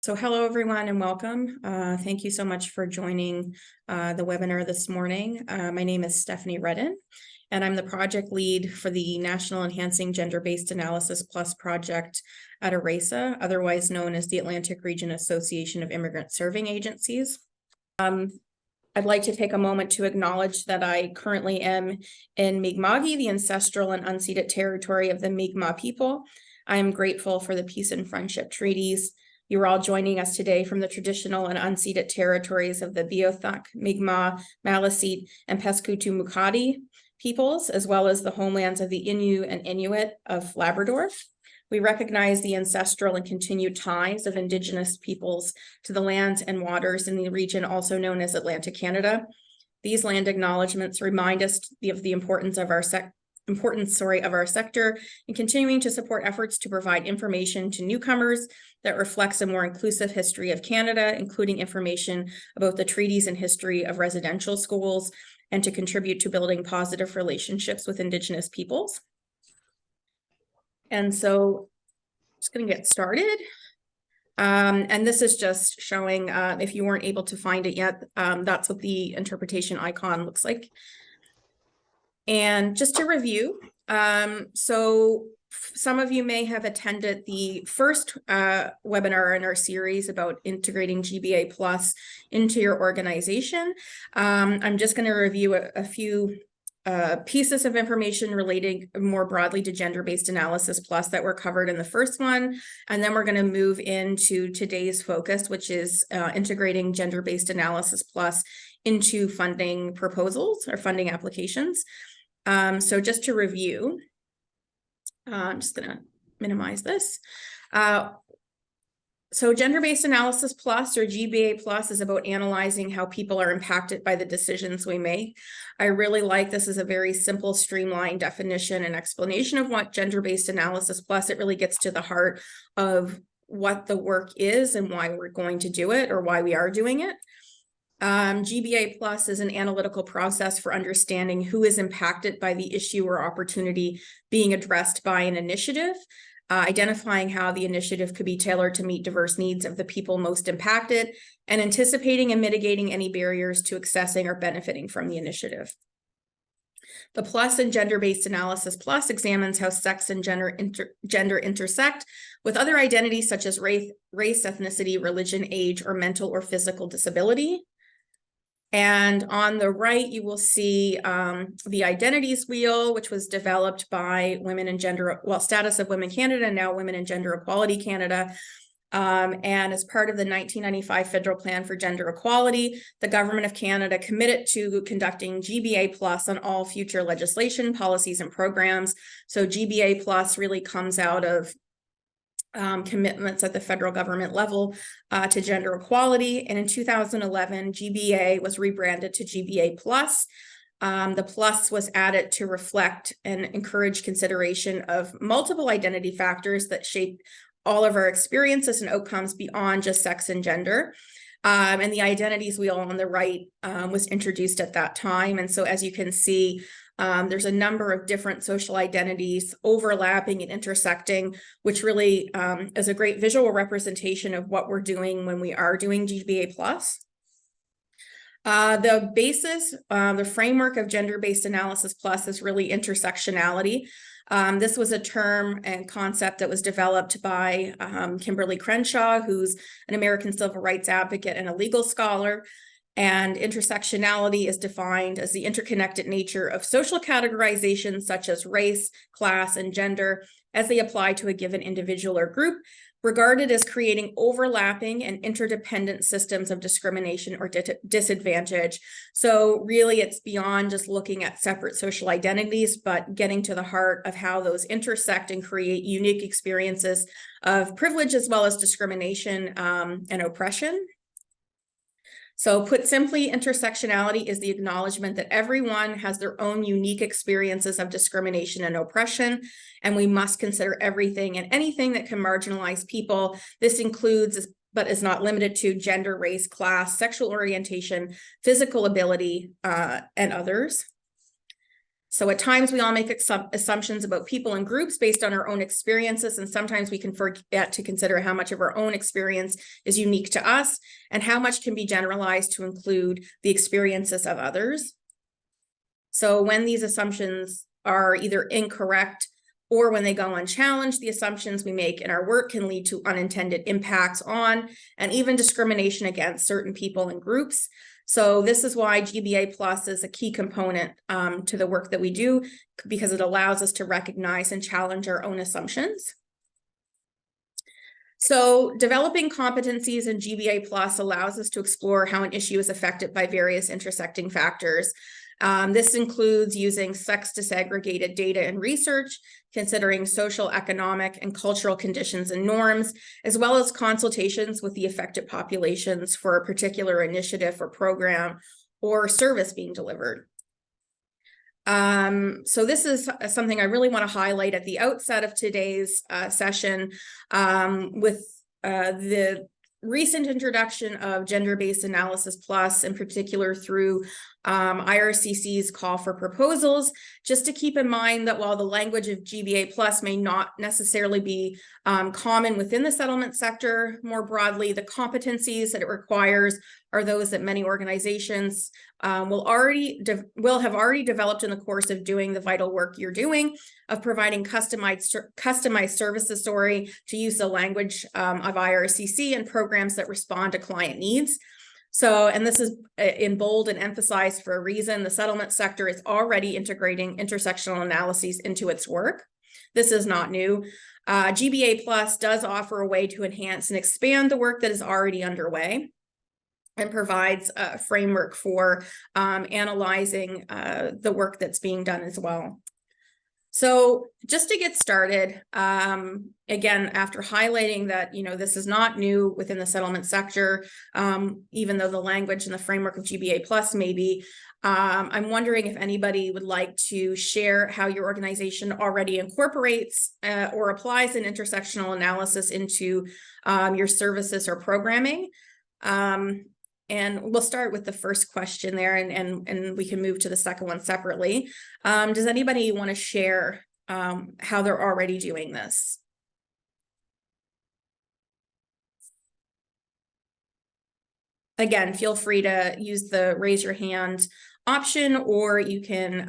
So hello, everyone, and welcome. Thank you so much for joining the webinar this morning. My name is Stephanie Redden, and I'm the project lead for the National Enhancing Gender-Based Analysis Plus project at ARESA, otherwise known as the Atlantic Region Association of Immigrant Serving Agencies. I'd like to take a moment to acknowledge that I currently am in Mi'kmaq, the ancestral and unceded territory of the Mi'kmaq people. I am grateful for the peace and friendship treaties. You're all joining us today from the traditional and unceded territories of the Beothuk, Mi'kmaq, Maliseet, and Pescutumucati peoples, as well as the homelands of the Innu and Inuit of Labrador. We recognize the ancestral and continued ties of Indigenous peoples to the lands and waters in the region also known as Atlantic Canada. These land acknowledgements remind us of the importance of our sector and continuing to support efforts to provide information to newcomers that reflects a more inclusive history of Canada, including information about the treaties and history of residential schools, and to contribute to building positive relationships with Indigenous peoples. And so I'm just going to get started. And this is just showing, if you weren't able to find it yet, that's what the interpretation icon looks like. And just to review, so some of you may have attended the first webinar in our series about integrating GBA Plus into your organization. I'm just going to review a few pieces of information relating more broadly to gender-based analysis plus that were covered in the first one. And then we're going to move into today's focus, which is integrating gender-based analysis plus into funding proposals or funding applications. So just to review, I'm just going to minimize this. So gender-based analysis plus, or GBA plus, is about analyzing how people are impacted by the decisions we make. I really like this as a very simple, streamlined definition and explanation of what gender-based analysis plus. It really gets to the heart of what the work is and why we're going to do it, or why we are doing it. GBA Plus is an analytical process for understanding who is impacted by the issue or opportunity being addressed by an initiative, identifying how the initiative could be tailored to meet diverse needs of the people most impacted, and anticipating and mitigating any barriers to accessing or benefiting from the initiative. The Plus in Gender-Based Analysis Plus examines how sex and gender intersect with other identities such as race, ethnicity, religion, age, or mental or physical disability. And on the right, you will see the identities wheel, which was developed by Women in Gender, Status of Women Canada, and now Women in Gender Equality Canada. And as part of the 1995 Federal Plan for Gender Equality, the Government of Canada committed to conducting GBA Plus on all future legislation, policies, and programs. So GBA Plus really comes out of commitments at the federal government level to gender equality. And in 2011, GBA was rebranded to GBA Plus. The plus was added to reflect and encourage consideration of multiple identity factors that shape all of our experiences and outcomes beyond just sex and gender. And the identities wheel on the right was introduced at that time. And so as you can see, there's a number of different social identities overlapping and intersecting, which really is a great visual representation of what we're doing when we are doing GBA Plus. The basis, the framework of gender-based analysis plus is really intersectionality. This was a term and concept that was developed by Kimberly Crenshaw, who's an American civil rights advocate and a legal scholar. And intersectionality is defined as the interconnected nature of social categorizations such as race, class, and gender as they apply to a given individual or group, regarded as creating overlapping and interdependent systems of discrimination or disadvantage. So really it's beyond just looking at separate social identities, but getting to the heart of how those intersect and create unique experiences of privilege as well as discrimination and oppression. So put simply, intersectionality is the acknowledgement that everyone has their own unique experiences of discrimination and oppression, and we must consider everything and anything that can marginalize people. This includes, but is not limited to, gender, race, class, sexual orientation, physical ability, and others. So at times we all make assumptions about people and groups based on our own experiences, and sometimes we can forget to consider how much of our own experience is unique to us and how much can be generalized to include the experiences of others. So when these assumptions are either incorrect or when they go unchallenged, the assumptions we make in our work can lead to unintended impacts on and even discrimination against certain people and groups. So this is why GBA Plus is a key component to the work that we do, because it allows us to recognize and challenge our own assumptions. So developing competencies in GBA Plus allows us to explore how an issue is affected by various intersecting factors. This includes using sex disaggregated data and research, considering social, economic, and cultural conditions and norms, as well as consultations with the affected populations for a particular initiative or program or service being delivered. So this is something I really want to highlight at the outset of today's session with the recent introduction of gender-based analysis plus, in particular through IRCC's call for proposals, just to keep in mind that while the language of GBA Plus may not necessarily be common within the settlement sector, more broadly, the competencies that it requires are those that many organizations will have already developed in the course of doing the vital work you're doing, of providing customized services, to use the language of IRCC and programs that respond to client needs. So, and this is in bold and emphasized for a reason, the settlement sector is already integrating intersectional analyses into its work. This is not new. GBA Plus does offer a way to enhance and expand the work that is already underway, and provides a framework for analyzing the work that's being done as well. So just to get started, again, after highlighting that, this is not new within the settlement sector, even though the language and the framework of GBA Plus may be, I'm wondering if anybody would like to share how your organization already incorporates or applies an intersectional analysis into your services or programming. And we'll start with the first question there, and we can move to the second one separately. Does anybody want to share how they're already doing this? Again, feel free to use the raise your hand option, or you can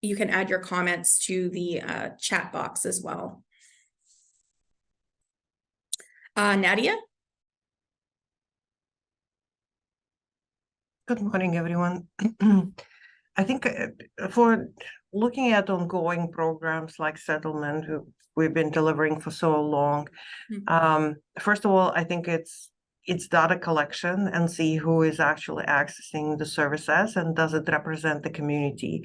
add your comments to the chat box as well. Nadia? Good morning, everyone. I think for looking at ongoing programs like settlement, we've been delivering for so long, first of all, I think it's data collection and see who is actually accessing the services and does it represent the community.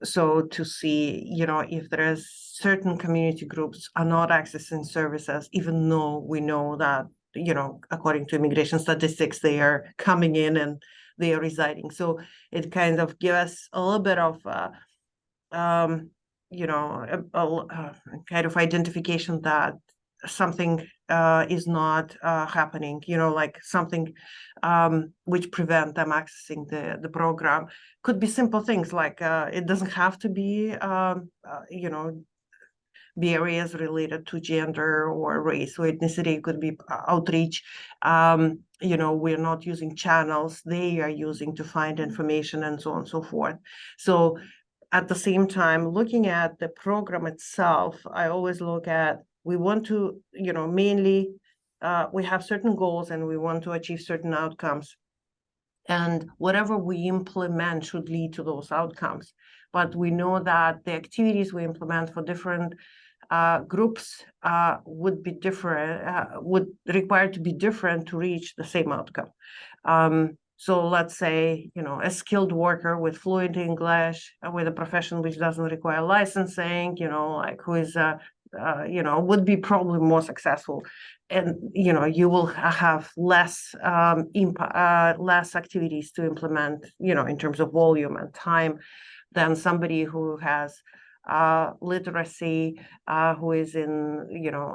So to see, if there is certain community groups are not accessing services, even though we know that according to immigration statistics, they are coming in and they are residing. So it kind of gives us a little bit of, kind of identification that something is not happening, like something which prevent them accessing the program. Could be simple things like it doesn't have to be, barriers related to gender or race or ethnicity. It could be outreach. We're not using channels they are using to find information and so on and so forth. So at the same time, looking at the program itself, I always look at, we want to, mainly we have certain goals and we want to achieve certain outcomes. And whatever we implement should lead to those outcomes. But we know that the activities we implement for different groups would be different, would require to be different to reach the same outcome. So let's say, a skilled worker with fluent English, with a profession which doesn't require licensing, who is, would be probably more successful. And, you will have less less activities to implement, in terms of volume and time than somebody who has literacy, who is in,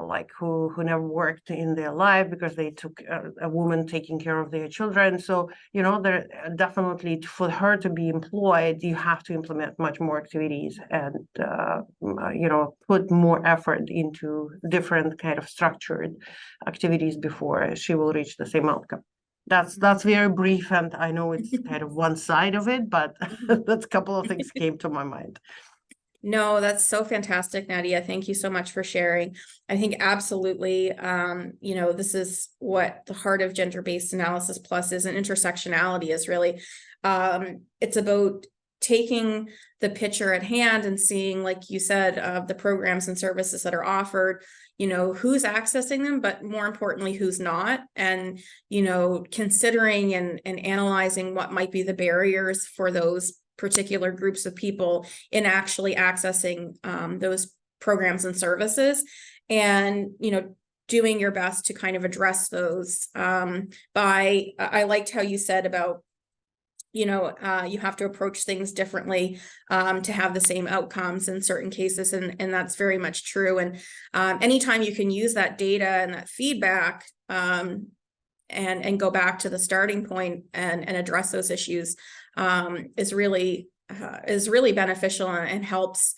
like who never worked in their life because they took a woman taking care of their children. So, there definitely for her to be employed, you have to implement much more activities and, put more effort into different kind of structured activities before she will reach the same outcome. That's very brief, and I know it's kind of one side of it, but that's a couple of things came to my mind. No, that's so fantastic, Nadia. Thank you so much for sharing. I think absolutely, this is what the heart of gender-based analysis plus is, and intersectionality is really, it's about taking the picture at hand and seeing, like you said, the programs and services that are offered, who's accessing them, but more importantly, who's not, and, considering and analyzing what might be the barriers for those particular groups of people in actually accessing those programs and services, and doing your best to kind of address those I liked how you said about you have to approach things differently to have the same outcomes in certain cases, and that's very much true. And anytime you can use that data and that feedback and go back to the starting point and address those issues is really beneficial, and helps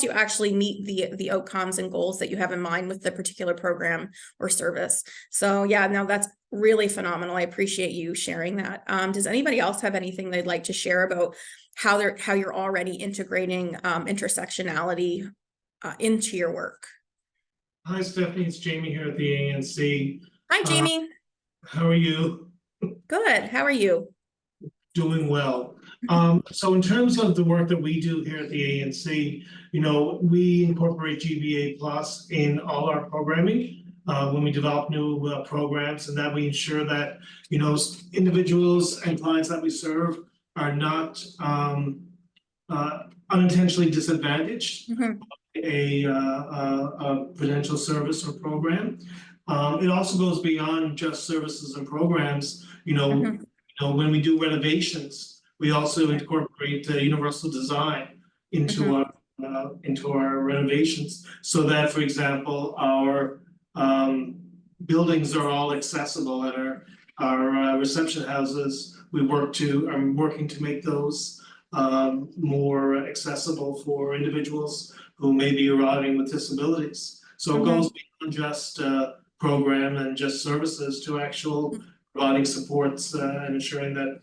you actually meet the outcomes and goals that you have in mind with the particular program or service. So yeah, no, that's really phenomenal. I appreciate you sharing that. Does anybody else have anything they'd like to share about how you're already integrating intersectionality into your work? Hi, Stephanie. It's Jamie here at the ANC. Hi, Jamie. How are you? Good. How are you? Doing well. So in terms of the work that we do here at the ANC, we incorporate GBA Plus in all our programming when we develop new programs, and that we ensure that individuals and clients that we serve are not unintentionally disadvantaged. Mm-hmm. A potential service or program. It also goes beyond just services and programs. Mm-hmm. When we do renovations, we also incorporate universal design into our renovations, so that, for example, our buildings are all accessible, and our reception houses, are working to make those more accessible for individuals who may be arriving with disabilities. So it goes beyond just program and just services to actual providing supports and ensuring that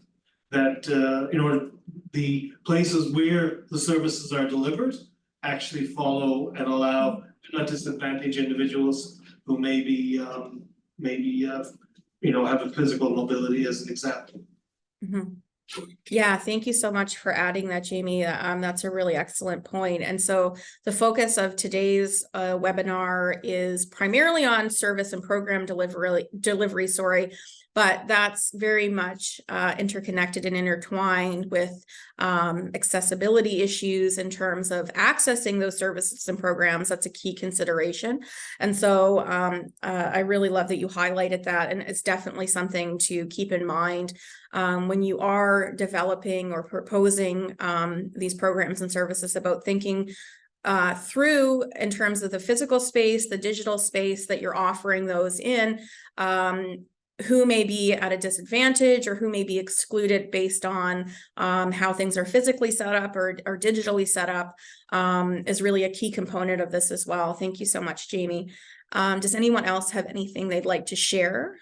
the places where the services are delivered actually follow and allow not disadvantaged individuals who maybe have a physical mobility, as an example. Mm-hmm. Yeah, thank you so much for adding that, Jamie. That's a really excellent point. And so the focus of today's webinar is primarily on service and program delivery, but that's very much interconnected and intertwined with accessibility issues in terms of accessing those services and programs. That's a key consideration. And so I really love that you highlighted that, and it's definitely something to keep in mind when you are developing or proposing these programs and services, about thinking through in terms of the physical space, the digital space that you're offering those in, who may be at a disadvantage or who may be excluded based on how things are physically set up or digitally set up, is really a key component of this as well. Thank you so much, Jamie. Does anyone else have anything they'd like to share?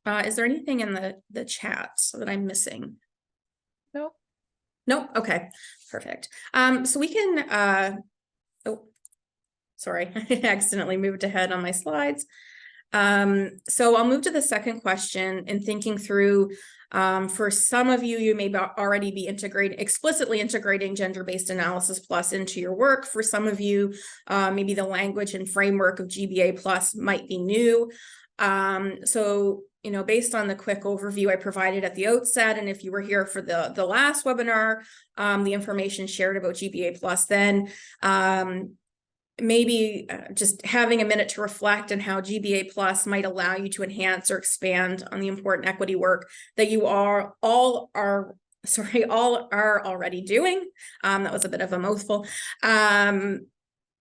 Is there anything in the chat that I'm missing? Nope. Nope. Okay, perfect. So we can, oh, sorry, I accidentally moved ahead on my slides. So I'll move to the second question, in thinking through, for some of you, you may already be explicitly integrating gender-based analysis plus into your work. For some of you, maybe the language and framework of GBA Plus might be new. So, based on the quick overview I provided at the outset, and if you were here for the last webinar, the information shared about GBA Plus then, maybe just having a minute to reflect on how GBA Plus might allow you to enhance or expand on the important equity work that you all are already doing. That was a bit of a mouthful.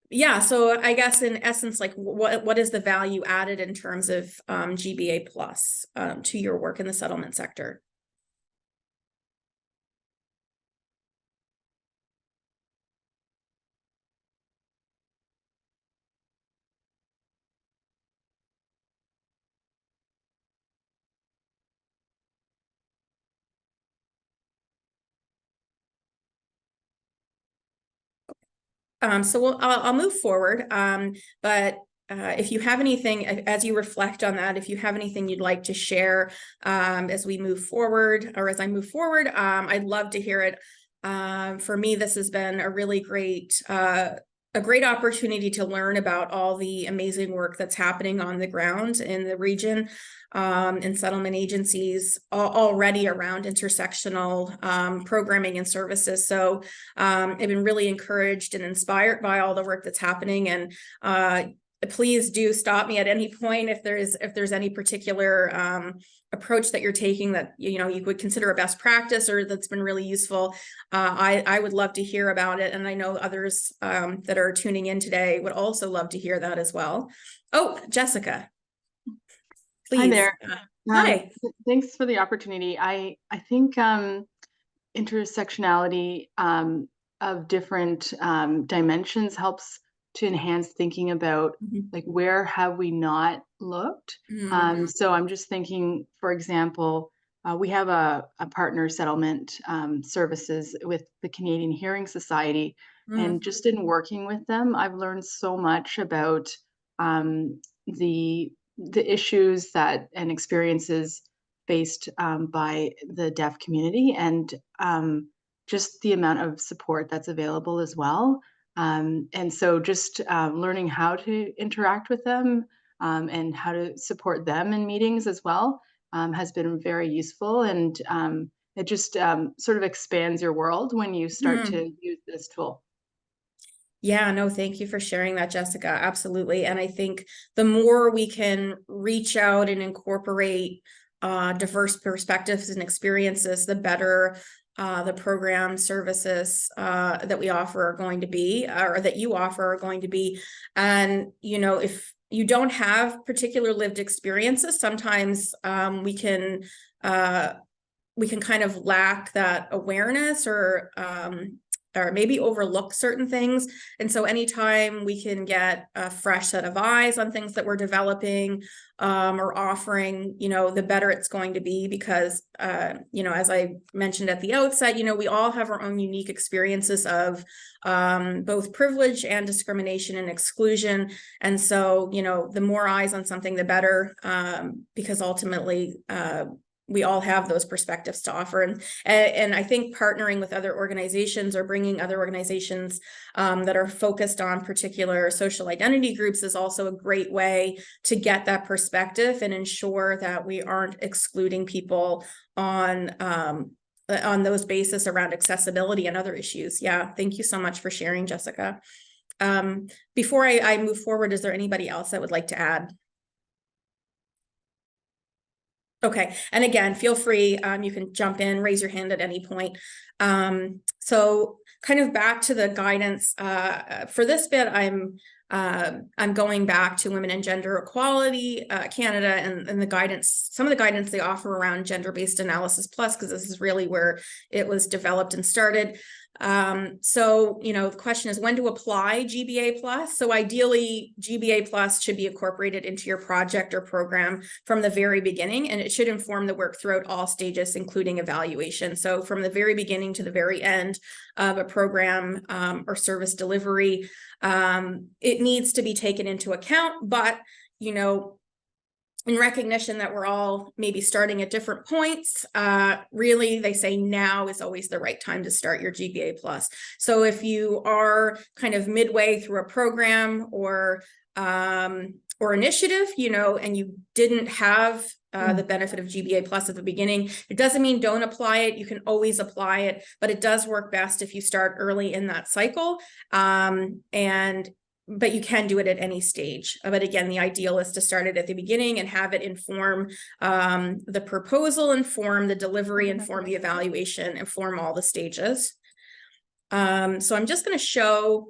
Yeah, so I guess in essence, like what is the value added in terms of GBA Plus to your work in the settlement sector? So I'll move forward, but if you have anything, as you reflect on that, if you have anything you'd like to share as we move forward, or as I move forward, I'd love to hear it. For me, this has been a really great opportunity to learn about all the amazing work that's happening on the ground in the region, and settlement agencies already around intersectional programming and services. So I've been really encouraged and inspired by all the work that's happening. And please do stop me at any point if there's any particular approach that you're taking that you would consider a best practice or that's been really useful. I would love to hear about it, and I know others that are tuning in today would also love to hear that as well. Oh, Jessica, please. Hi there. Hi. Thanks for the opportunity. I think intersectionality of different dimensions helps to enhance thinking about like where have we not looked. So I'm just thinking, for example, we have a partner settlement services with the Canadian Hearing Society, and just in working with them, I've learned so much about the issues that and experiences faced by the deaf community, and just the amount of support that's available as well. And so just learning how to interact with them and how to support them in meetings as well has been very useful. And it just sort of expands your world when you start to use this tool. Yeah, no, thank you for sharing that, Jessica. Absolutely. And I think the more we can reach out and incorporate diverse perspectives and experiences, the better the program services that we offer are going to be, or that you offer are going to be. And, if you don't have particular lived experiences, sometimes we can kind of lack that awareness or maybe overlook certain things. And so anytime we can get a fresh set of eyes on things that we're developing or offering, the better it's going to be, because, as I mentioned at the outset, we all have our own unique experiences of both privilege and discrimination and exclusion. And so, the more eyes on something, the better, because ultimately, we all have those perspectives to offer. And I think partnering with other organizations or bringing other organizations that are focused on particular social identity groups is also a great way to get that perspective and ensure that we aren't excluding people on those bases around accessibility and other issues. Yeah, thank you so much for sharing, Jessica. Before I move forward, is there anybody else that would like to add? Okay, and again, feel free, you can jump in, raise your hand at any point. So kind of back to the guidance, for this bit, I'm going back to Women and Gender Equality Canada and the guidance, some of the guidance they offer around gender-based analysis plus, because this is really where it was developed and started. So, the question is when to apply GBA Plus. So ideally, GBA Plus should be incorporated into your project or program from the very beginning, and it should inform the work throughout all stages, including evaluation. So from the very beginning to the very end of a program or service delivery, it needs to be taken into account, but, in recognition that we're all maybe starting at different points, really, they say now is always the right time to start your GBA Plus. So if you are kind of midway through a program or initiative, and you didn't have the benefit of GBA Plus at the beginning, it doesn't mean don't apply it. You can always apply it, but it does work best if you start early in that cycle. And but you can do it at any stage. But again, the ideal is to start it at the beginning and have it inform the proposal, inform the delivery, inform the evaluation, inform all the stages. So I'm just going to show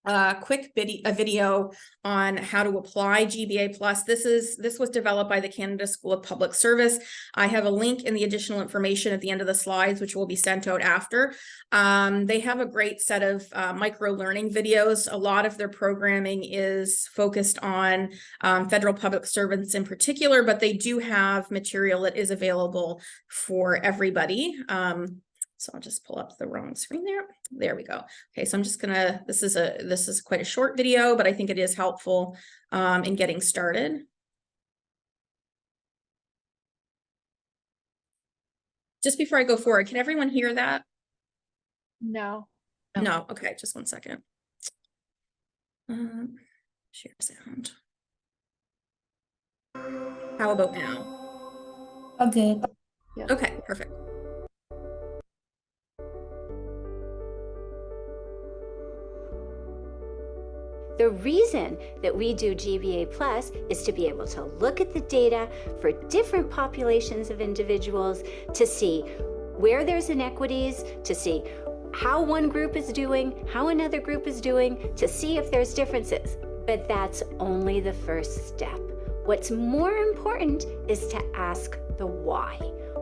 a quick video on how to apply GBA Plus. This was developed by the Canada School of Public Service. I have a link in the additional information at the end of the slides, which will be sent out after. They have a great set of micro learning videos. A lot of their programming is focused on federal public servants in particular, but they do have material that is available for everybody. So I'll just pull up the wrong screen there. There we go. Okay, so I'm just gonna, this is quite a short video, but I think it is helpful in getting started. Just before I go forward, can everyone hear that? No. No, okay, just one second. Share sound. How about now? Okay. Okay, perfect. The reason that we do GBA Plus is to be able to look at the data for different populations of individuals, to see where there's inequities, to see how one group is doing, how another group is doing, to see if there's differences. But that's only the first step. What's more important is to ask the why.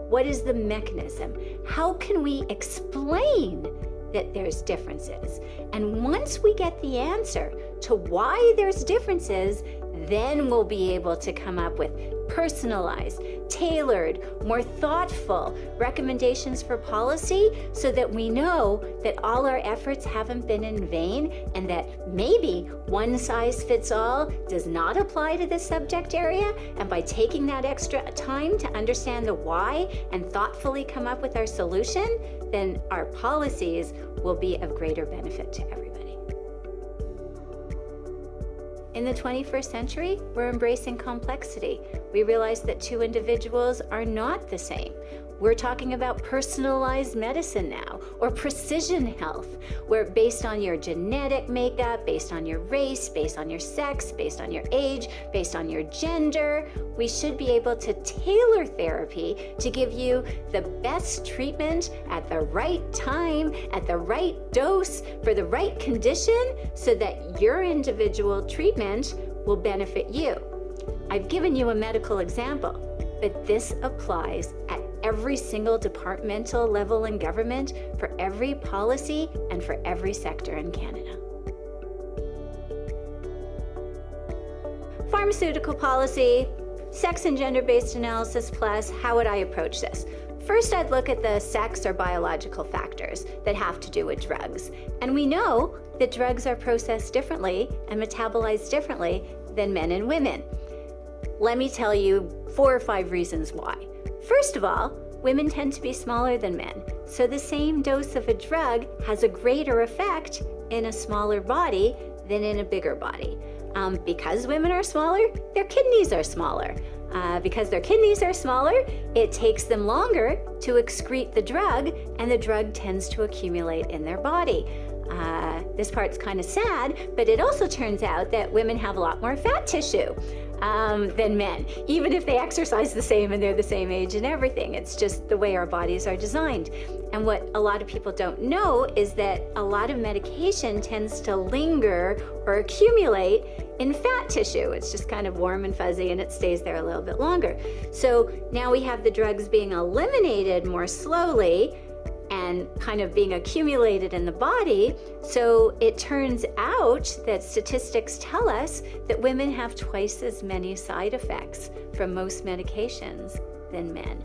What is the mechanism? How can we explain that there's differences? And once we get the answer to why there's differences, then we'll be able to come up with personalized, tailored, more thoughtful recommendations for policy, so that we know that all our efforts haven't been in vain, and that maybe one size fits all does not apply to this subject area. And by taking that extra time to understand the why and thoughtfully come up with our solution, then our policies will be of greater benefit to everybody. In the 21st century, we're embracing complexity. We realize that two individuals are not the same. We're talking about personalized medicine now, or precision health, where based on your genetic makeup, based on your race, based on your sex, based on your age, based on your gender, we should be able to tailor therapy to give you the best treatment at the right time, at the right dose, for the right condition, so that your individual treatment will benefit you. I've given you a medical example, but this applies at every single departmental level in government, for every policy and for every sector in Canada. Pharmaceutical policy, sex and gender-based analysis plus, how would I approach this? First, I'd look at the sex or biological factors that have to do with drugs. And we know that drugs are processed differently and metabolized differently than men and women. Let me tell you 4 or 5 reasons why. First of all, women tend to be smaller than men, so the same dose of a drug has a greater effect in a smaller body than in a bigger body. Because women are smaller, their kidneys are smaller. Because their kidneys are smaller, it takes them longer to excrete the drug, and the drug tends to accumulate in their body. This part's kind of sad, but it also turns out that women have a lot more fat tissue than men, even if they exercise the same and they're the same age and everything. It's just the way our bodies are designed. And what a lot of people don't know is that a lot of medication tends to linger or accumulate in fat tissue. It's just kind of warm and fuzzy, and it stays there a little bit longer. So now we have the drugs being eliminated more slowly and kind of being accumulated in the body. So it turns out that statistics tell us that women have twice as many side effects from most medications than men.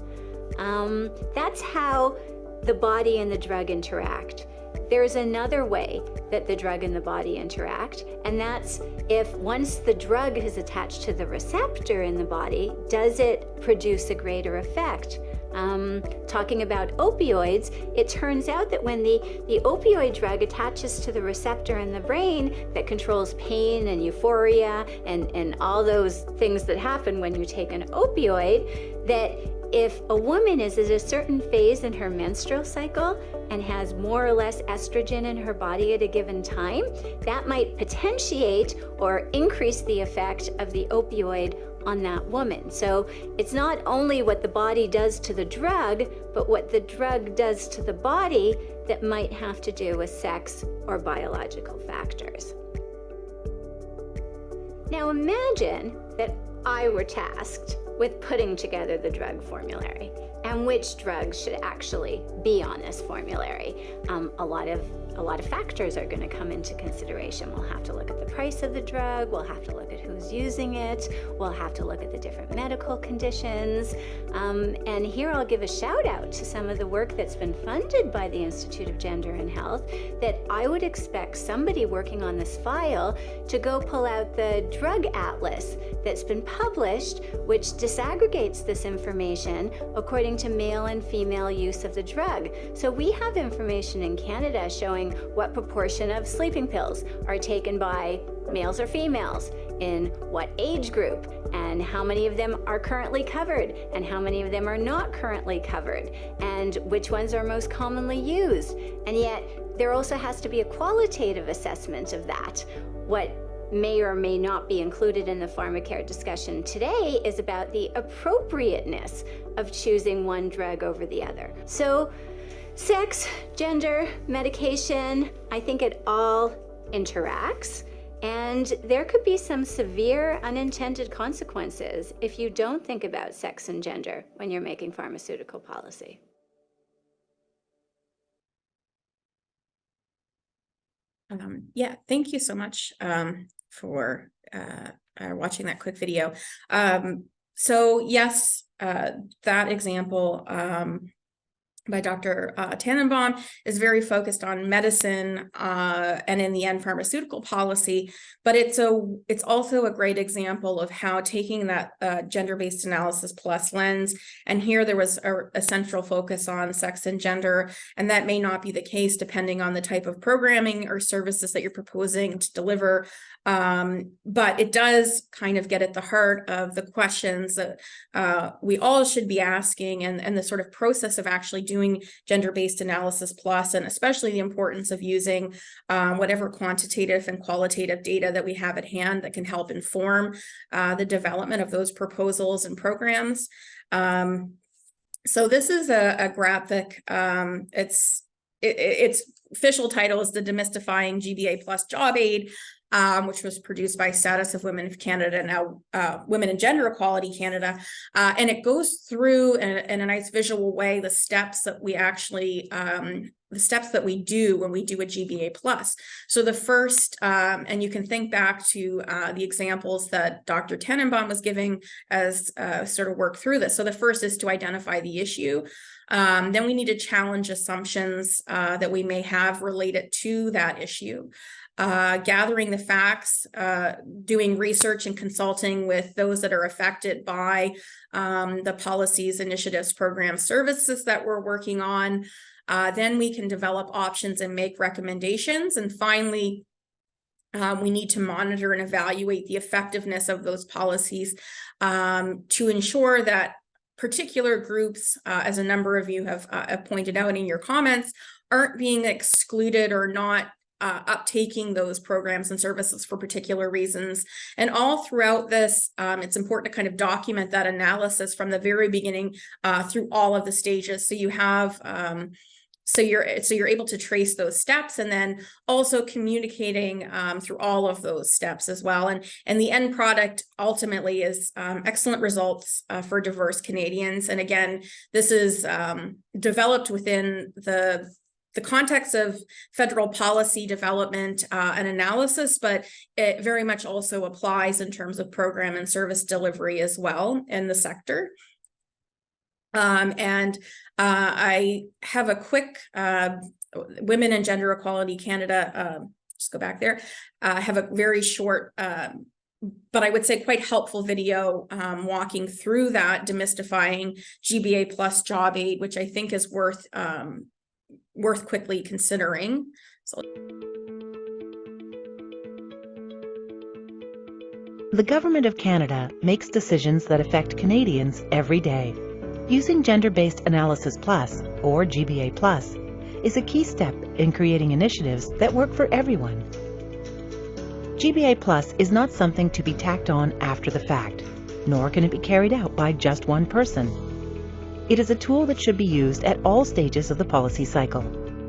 That's how the body and the drug interact. There's another way that the drug and the body interact, and that's if once the drug is attached to the receptor in the body, does it produce a greater effect? Talking about opioids, it turns out that when the opioid drug attaches to the receptor in the brain that controls pain and euphoria and all those things that happen when you take an opioid, that if a woman is at a certain phase in her menstrual cycle and has more or less estrogen in her body at a given time, that might potentiate or increase the effect of the opioid on that woman. So it's not only what the body does to the drug, but what the drug does to the body that might have to do with sex or biological factors. Now imagine that I were tasked with putting together the drug formulary and which drugs should actually be on this formulary. A lot of factors are going to come into consideration. We'll have to look at the price of the drug, we'll have to look at who's using it, we'll have to look at the different medical conditions. And here I'll give a shout out to some of the work that's been funded by the Institute of Gender and Health, that I would expect somebody working on this file to go pull out the drug atlas that's been published, which disaggregates this information according to male and female use of the drug. So we have information in Canada showing what proportion of sleeping pills are taken by males or females, in what age group, and how many of them are currently covered, and how many of them are not currently covered, and which ones are most commonly used. And yet, there also has to be a qualitative assessment of that. What may or may not be included in the pharmacare discussion today is about the appropriateness of choosing one drug over the other. So, sex, gender, medication, I think it all interacts. And there could be some severe unintended consequences if you don't think about sex and gender when you're making pharmaceutical policy. Yeah, thank you so much for watching that quick video. So yes, that example by Dr. Tannenbaum is very focused on medicine and in the end pharmaceutical policy, but it's also a great example of how taking that gender-based analysis plus lens, and here there was a central focus on sex and gender, and that may not be the case depending on the type of programming or services that you're proposing to deliver, but it does kind of get at the heart of the questions that we all should be asking, and the sort of process of actually doing gender-based analysis plus, and especially the importance of using whatever quantitative and qualitative data that we have at hand that can help inform the development of those proposals and programs. So this is a graphic. Its official title is the Demystifying GBA Plus Job Aid, which was produced by Status of Women of Canada, now Women and Gender Equality Canada. And it goes through in a nice visual way the steps that we actually, the steps that we do when we do a GBA Plus. So the first, and you can think back to the examples that Dr. Tannenbaum was giving as sort of work through this. So the first is to identify the issue. Then we need to challenge assumptions that we may have related to that issue. Gathering the facts, doing research and consulting with those that are affected by the policies, initiatives, programs, services that we're working on. Then we can develop options and make recommendations. And finally, we need to monitor and evaluate the effectiveness of those policies to ensure that particular groups, as a number of you have pointed out in your comments, aren't being excluded or not uptaking those programs and services for particular reasons. And all throughout this, it's important to kind of document that analysis from the very beginning through all of the stages. So you have, so you're able to trace those steps, and then also communicating through all of those steps as well. And the end product ultimately is excellent results for diverse Canadians. And again, this is developed within the context of federal policy development and analysis, but it very much also applies in terms of program and service delivery as well in the sector. And I have a quick Women and Gender Equality Canada, just go back there, have a very short, but I would say quite helpful video walking through that demystifying GBA Plus Job Aid, which I think is worth quickly considering. So the Government of Canada makes decisions that affect Canadians every day. Using Gender-Based Analysis Plus, or GBA Plus, is a key step in creating initiatives that work for everyone. GBA Plus is not something to be tacked on after the fact, nor can it be carried out by just one person. It is a tool that should be used at all stages of the policy cycle,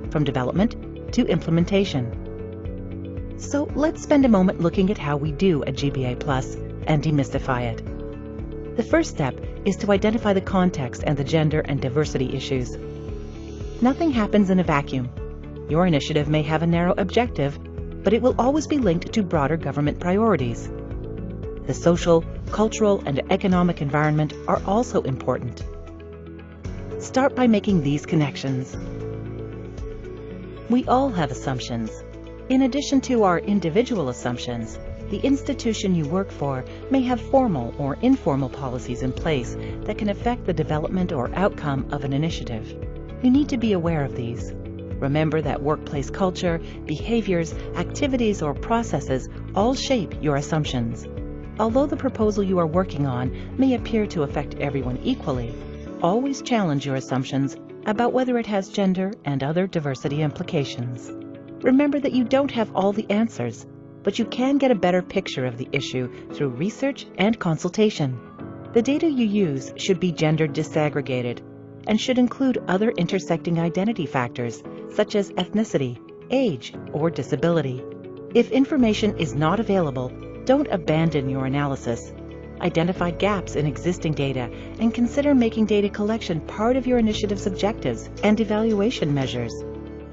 from development to implementation. So let's spend a moment looking at how we do a GBA Plus and demystify it. The first step is to identify the context and the gender and diversity issues. Nothing happens in a vacuum. Your initiative may have a narrow objective, but it will always be linked to broader government priorities. The social, cultural, and economic environment are also important. Start by making these connections. We all have assumptions. In addition to our individual assumptions, the institution you work for may have formal or informal policies in place that can affect the development or outcome of an initiative. You need to be aware of these. Remember that workplace culture, behaviors, activities, or processes all shape your assumptions. Although the proposal you are working on may appear to affect everyone equally, always challenge your assumptions about whether it has gender and other diversity implications. Remember that you don't have all the answers, but you can get a better picture of the issue through research and consultation. The data you use should be gender disaggregated and should include other intersecting identity factors such as ethnicity, age, or disability. If information is not available, don't abandon your analysis. Identify gaps in existing data and consider making data collection part of your initiative's objectives and evaluation measures.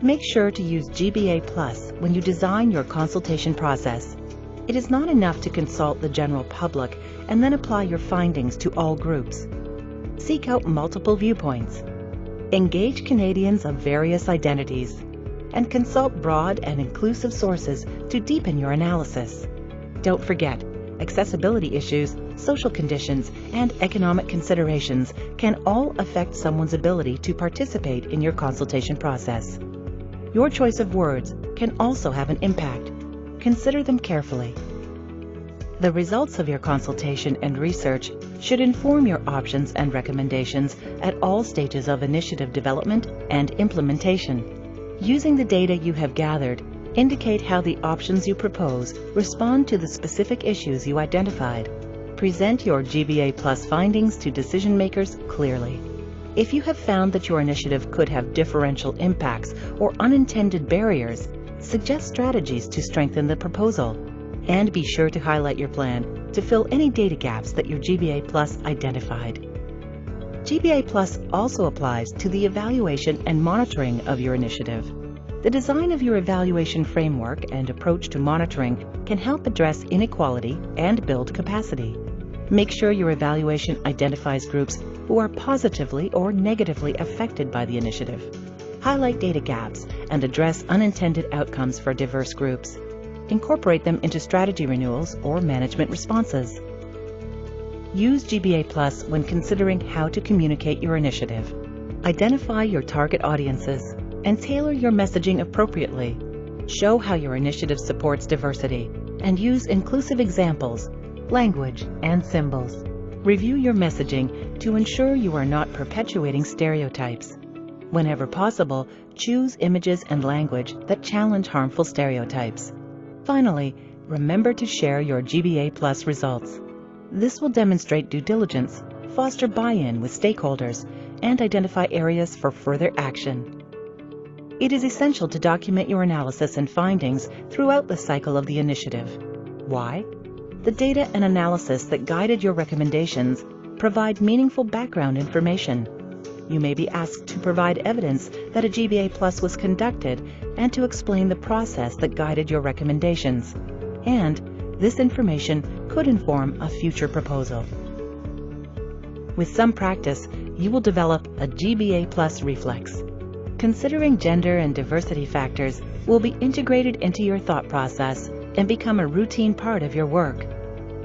Make sure to use GBA Plus when you design your consultation process. It is not enough to consult the general public and then apply your findings to all groups. Seek out multiple viewpoints. Engage Canadians of various identities, and consult broad and inclusive sources to deepen your analysis. Don't forget, accessibility issues, social conditions, and economic considerations can all affect someone's ability to participate in your consultation process. Your choice of words can also have an impact. Consider them carefully. The results of your consultation and research should inform your options and recommendations at all stages of initiative development and implementation. Using the data you have gathered, indicate how the options you propose respond to the specific issues you identified. Present your GBA Plus findings to decision makers clearly. If you have found that your initiative could have differential impacts or unintended barriers, suggest strategies to strengthen the proposal. And be sure to highlight your plan to fill any data gaps that your GBA Plus identified. GBA Plus also applies to the evaluation and monitoring of your initiative. The design of your evaluation framework and approach to monitoring can help address inequality and build capacity. Make sure your evaluation identifies groups who are positively or negatively affected by the initiative. Highlight data gaps and address unintended outcomes for diverse groups. Incorporate them into strategy renewals or management responses. Use GBA Plus when considering how to communicate your initiative. Identify your target audiences and tailor your messaging appropriately. Show how your initiative supports diversity and use inclusive examples, language, and symbols. Review your messaging to ensure you are not perpetuating stereotypes. Whenever possible, choose images and language that challenge harmful stereotypes. Finally, remember to share your GBA Plus results. This will demonstrate due diligence, foster buy-in with stakeholders, and identify areas for further action. It is essential to document your analysis and findings throughout the cycle of the initiative. Why? The data and analysis that guided your recommendations provide meaningful background information. You may be asked to provide evidence that a GBA Plus was conducted and to explain the process that guided your recommendations. And this information could inform a future proposal. With some practice, you will develop a GBA Plus reflex. Considering gender and diversity factors will be integrated into your thought process and become a routine part of your work.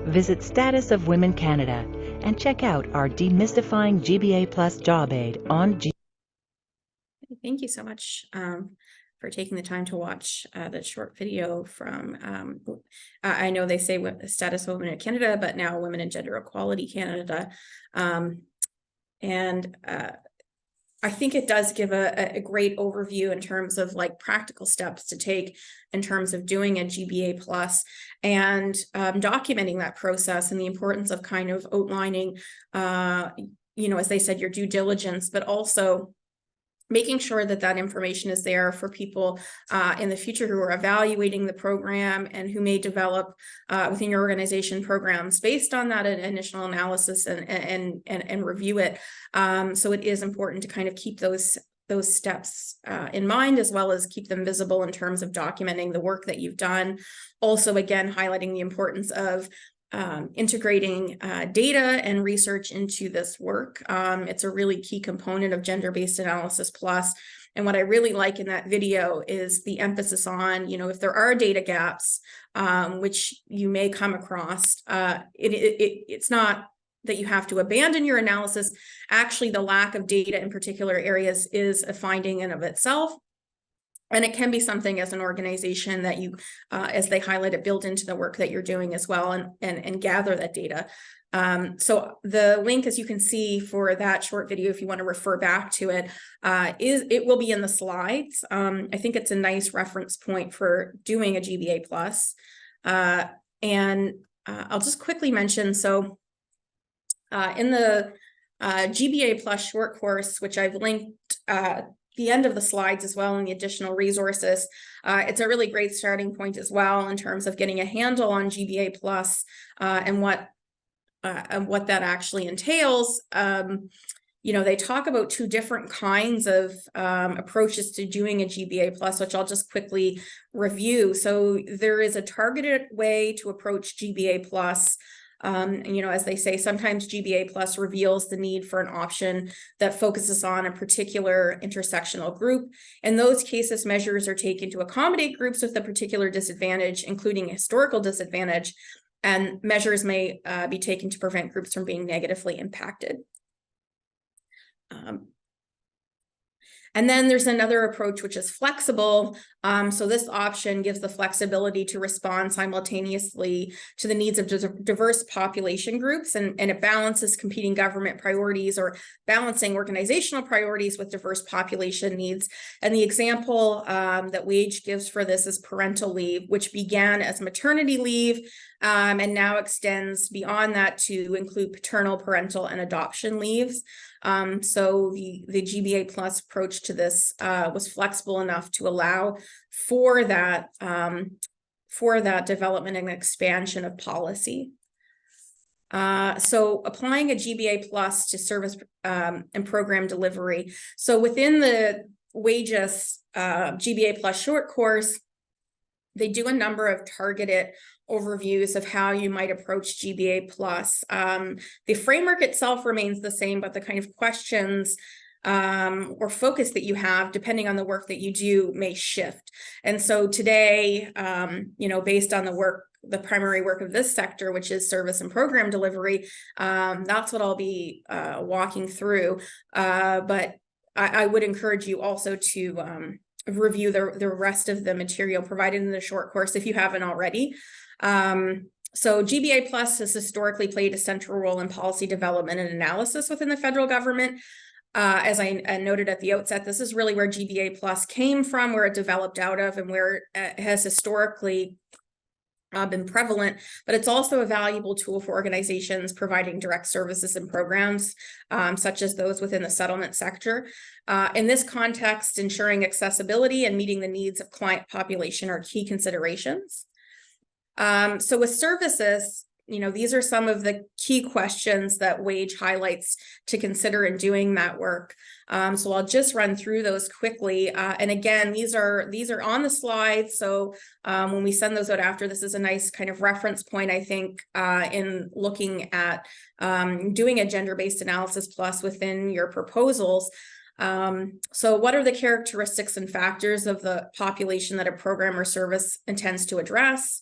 Visit Status of Women Canada and check out our Demystifying GBA Plus job aid on Thank you so much for taking the time to watch the short video from, I know they say Status of Women in Canada, but now Women and Gender Equality Canada. I think it does give a great overview in terms of like practical steps to take in terms of doing a GBA Plus and documenting that process and the importance of kind of outlining, as they said, your due diligence, but also making sure that that information is there for people in the future who are evaluating the program and who may develop within your organization programs based on that initial analysis and review it. So it is important to kind of keep those steps in mind, as well as keep them visible in terms of documenting the work that you've done. Also, again, highlighting the importance of integrating data and research into this work. It's a really key component of gender-based analysis plus. And what I really like in that video is the emphasis on, if there are data gaps, which you may come across, it's not that you have to abandon your analysis. Actually, the lack of data in particular areas is a finding in of itself. And it can be something as an organization that you, as they highlight it, build into the work that you're doing as well and gather that data. So the link, as you can see, for that short video, if you want to refer back to it, it will be in the slides. I think it's a nice reference point for doing a GBA Plus. And I'll just quickly mention, so in the GBA Plus short course, which I've linked the end of the slides as well, and the additional resources. It's a really great starting point as well in terms of getting a handle on GBA Plus and what that actually entails. They talk about two different kinds of approaches to doing a GBA Plus, which I'll just quickly review. So there is a targeted way to approach GBA Plus. As they say, sometimes GBA Plus reveals the need for an option that focuses on a particular intersectional group. In those cases, measures are taken to accommodate groups with a particular disadvantage, including historical disadvantage, and measures may be taken to prevent groups from being negatively impacted. And then there's another approach, which is flexible. So this option gives the flexibility to respond simultaneously to the needs of diverse population groups, and it balances competing government priorities or balancing organizational priorities with diverse population needs. And the example that WAGE gives for this is parental leave, which began as maternity leave and now extends beyond that to include paternal, parental, and adoption leaves. So the GBA Plus approach to this was flexible enough to allow for that development and expansion of policy. So applying a GBA Plus to service and program delivery. So within the WAGES GBA Plus short course, they do a number of targeted overviews of how you might approach GBA Plus. The framework itself remains the same, but the kind of questions or focus that you have, depending on the work that you do, may shift. And so today, based on the primary work of this sector, which is service and program delivery, that's what I'll be walking through. But I would encourage you also to review the rest of the material provided in the short course if you haven't already. So GBA Plus has historically played a central role in policy development and analysis within the federal government. As I noted at the outset, this is really where GBA Plus came from, where it developed out of, and where it has historically been prevalent, but it's also a valuable tool for organizations providing direct services and programs, such as those within the settlement sector. In this context, ensuring accessibility and meeting the needs of client population are key considerations. So with services, these are some of the key questions that WAGE highlights to consider in doing that work. So I'll just run through those quickly. And again, these are on the slides. So when we send those out after, this is a nice kind of reference point, I think, in looking at doing a gender-based analysis plus within your proposals. So what are the characteristics and factors of the population that a program or service intends to address?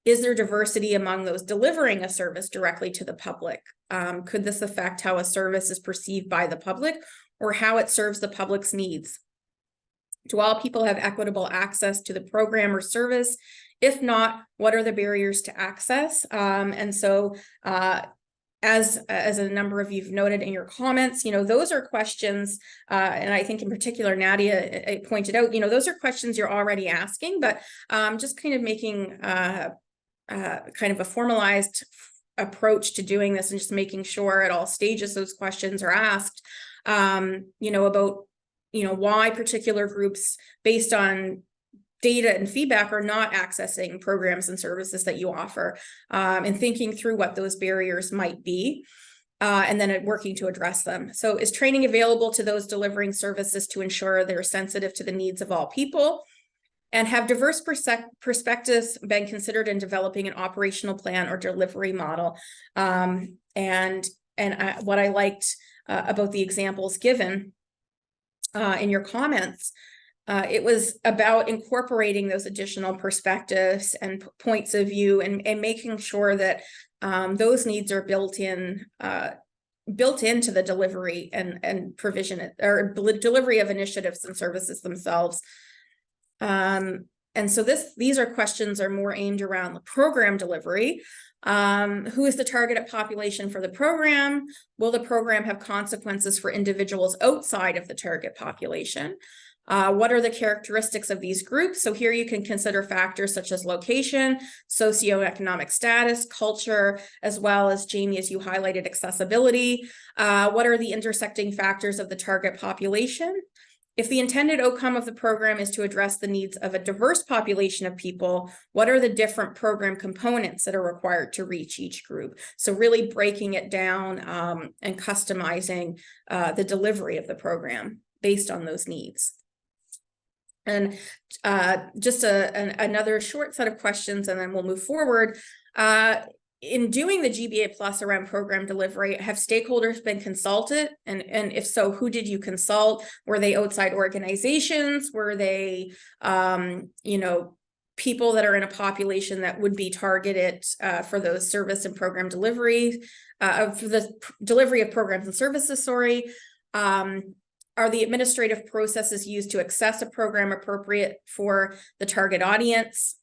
Is there diversity among those delivering a service directly to the public? Could this affect how a service is perceived by the public or how it serves the public's needs? Do all people have equitable access to the program or service? If not, what are the barriers to access? And so as a number of you've noted in your comments, those are questions, and I think in particular, Nadia pointed out, those are questions you're already asking, but just kind of making kind of a formalized approach to doing this and just making sure at all stages those questions are asked, about, why particular groups based on data and feedback are not accessing programs and services that you offer, and thinking through what those barriers might be, and then working to address them. So is training available to those delivering services to ensure they're sensitive to the needs of all people? And have diverse perspectives been considered in developing an operational plan or delivery model? And what I liked about the examples given in your comments, it was about incorporating those additional perspectives and points of view, and making sure that those needs are built into the delivery and provision or delivery of initiatives and services themselves. And so these questions are more aimed around the program delivery. Who is the target population for the program? Will the program have consequences for individuals outside of the target population? What are the characteristics of these groups? So here you can consider factors such as location, socioeconomic status, culture, as well as, Jamie, as you highlighted, accessibility. What are the intersecting factors of the target population? If the intended outcome of the program is to address the needs of a diverse population of people, what are the different program components that are required to reach each group? So really breaking it down and customizing the delivery of the program based on those needs. And just another short set of questions, and then we'll move forward. In doing the GBA Plus around program delivery, have stakeholders been consulted? And if so, who did you consult? Were they outside organizations? Were they, people that are in a population that would be targeted for those service and program delivery, for the delivery of programs and services, sorry. Are the administrative processes used to access a program appropriate for the target audience?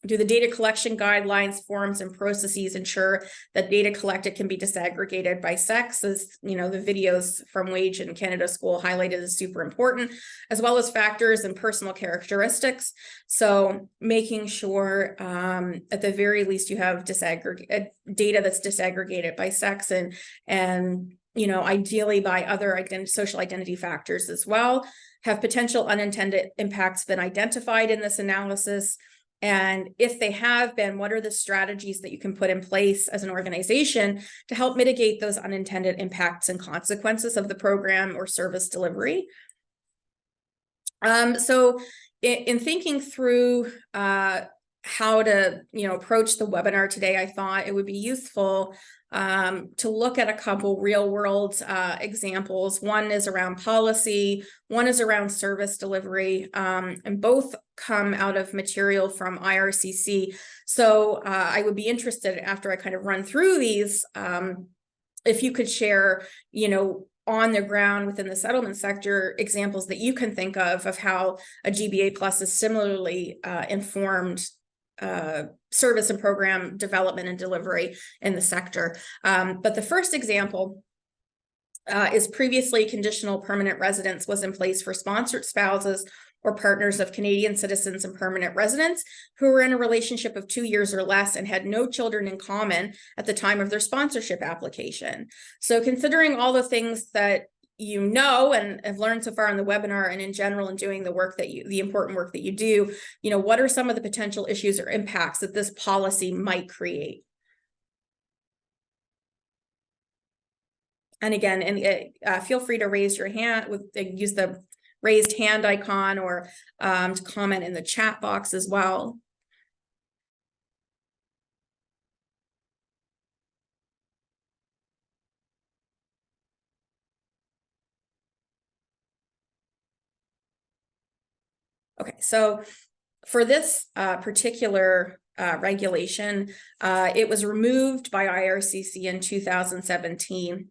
Do the data collection guidelines, forms, and processes ensure that data collected can be disaggregated by sex? As the videos from Wage and Canada School highlighted is super important, as well as factors and personal characteristics. So making sure at the very least you have data that's disaggregated by sex and ideally by other social identity factors as well. Have potential unintended impacts been identified in this analysis? And if they have been, what are the strategies that you can put in place as an organization to help mitigate those unintended impacts and consequences of the program or service delivery? So in thinking through how to approach the webinar today, I thought it would be useful to look at a couple real world examples. One is around policy, one is around service delivery, and both come out of material from IRCC. So I would be interested, after I kind of run through these, if you could share, on the ground within the settlement sector, examples that you can think of how a GBA Plus is similarly informed service and program development and delivery in the sector. But the first example is previously conditional permanent residence was in place for sponsored spouses or partners of Canadian citizens and permanent residents who were in a relationship of 2 years or less and had no children in common at the time of their sponsorship application. So considering all the things that and have learned so far in the webinar and in general in doing the important work that you do, what are some of the potential issues or impacts that this policy might create? And again, feel free to raise your hand, use the raised hand icon, or to comment in the chat box as well. Okay, so for this particular regulation, it was removed by IRCC in 2017.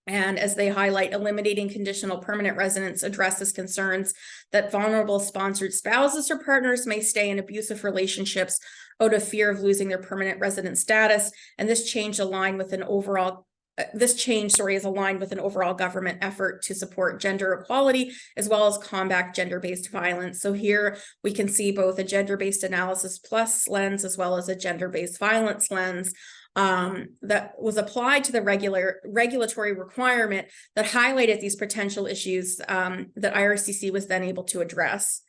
And as they highlight, eliminating conditional permanent residence addresses concerns that vulnerable sponsored spouses or partners may stay in abusive relationships out of fear of losing their permanent resident status. And this change aligned with an overall is aligned with an overall government effort to support gender equality as well as combat gender-based violence. So here we can see both a gender-based analysis plus lens as well as a gender-based violence lens that was applied to the regulatory requirement that highlighted these potential issues that IRCC was then able to address.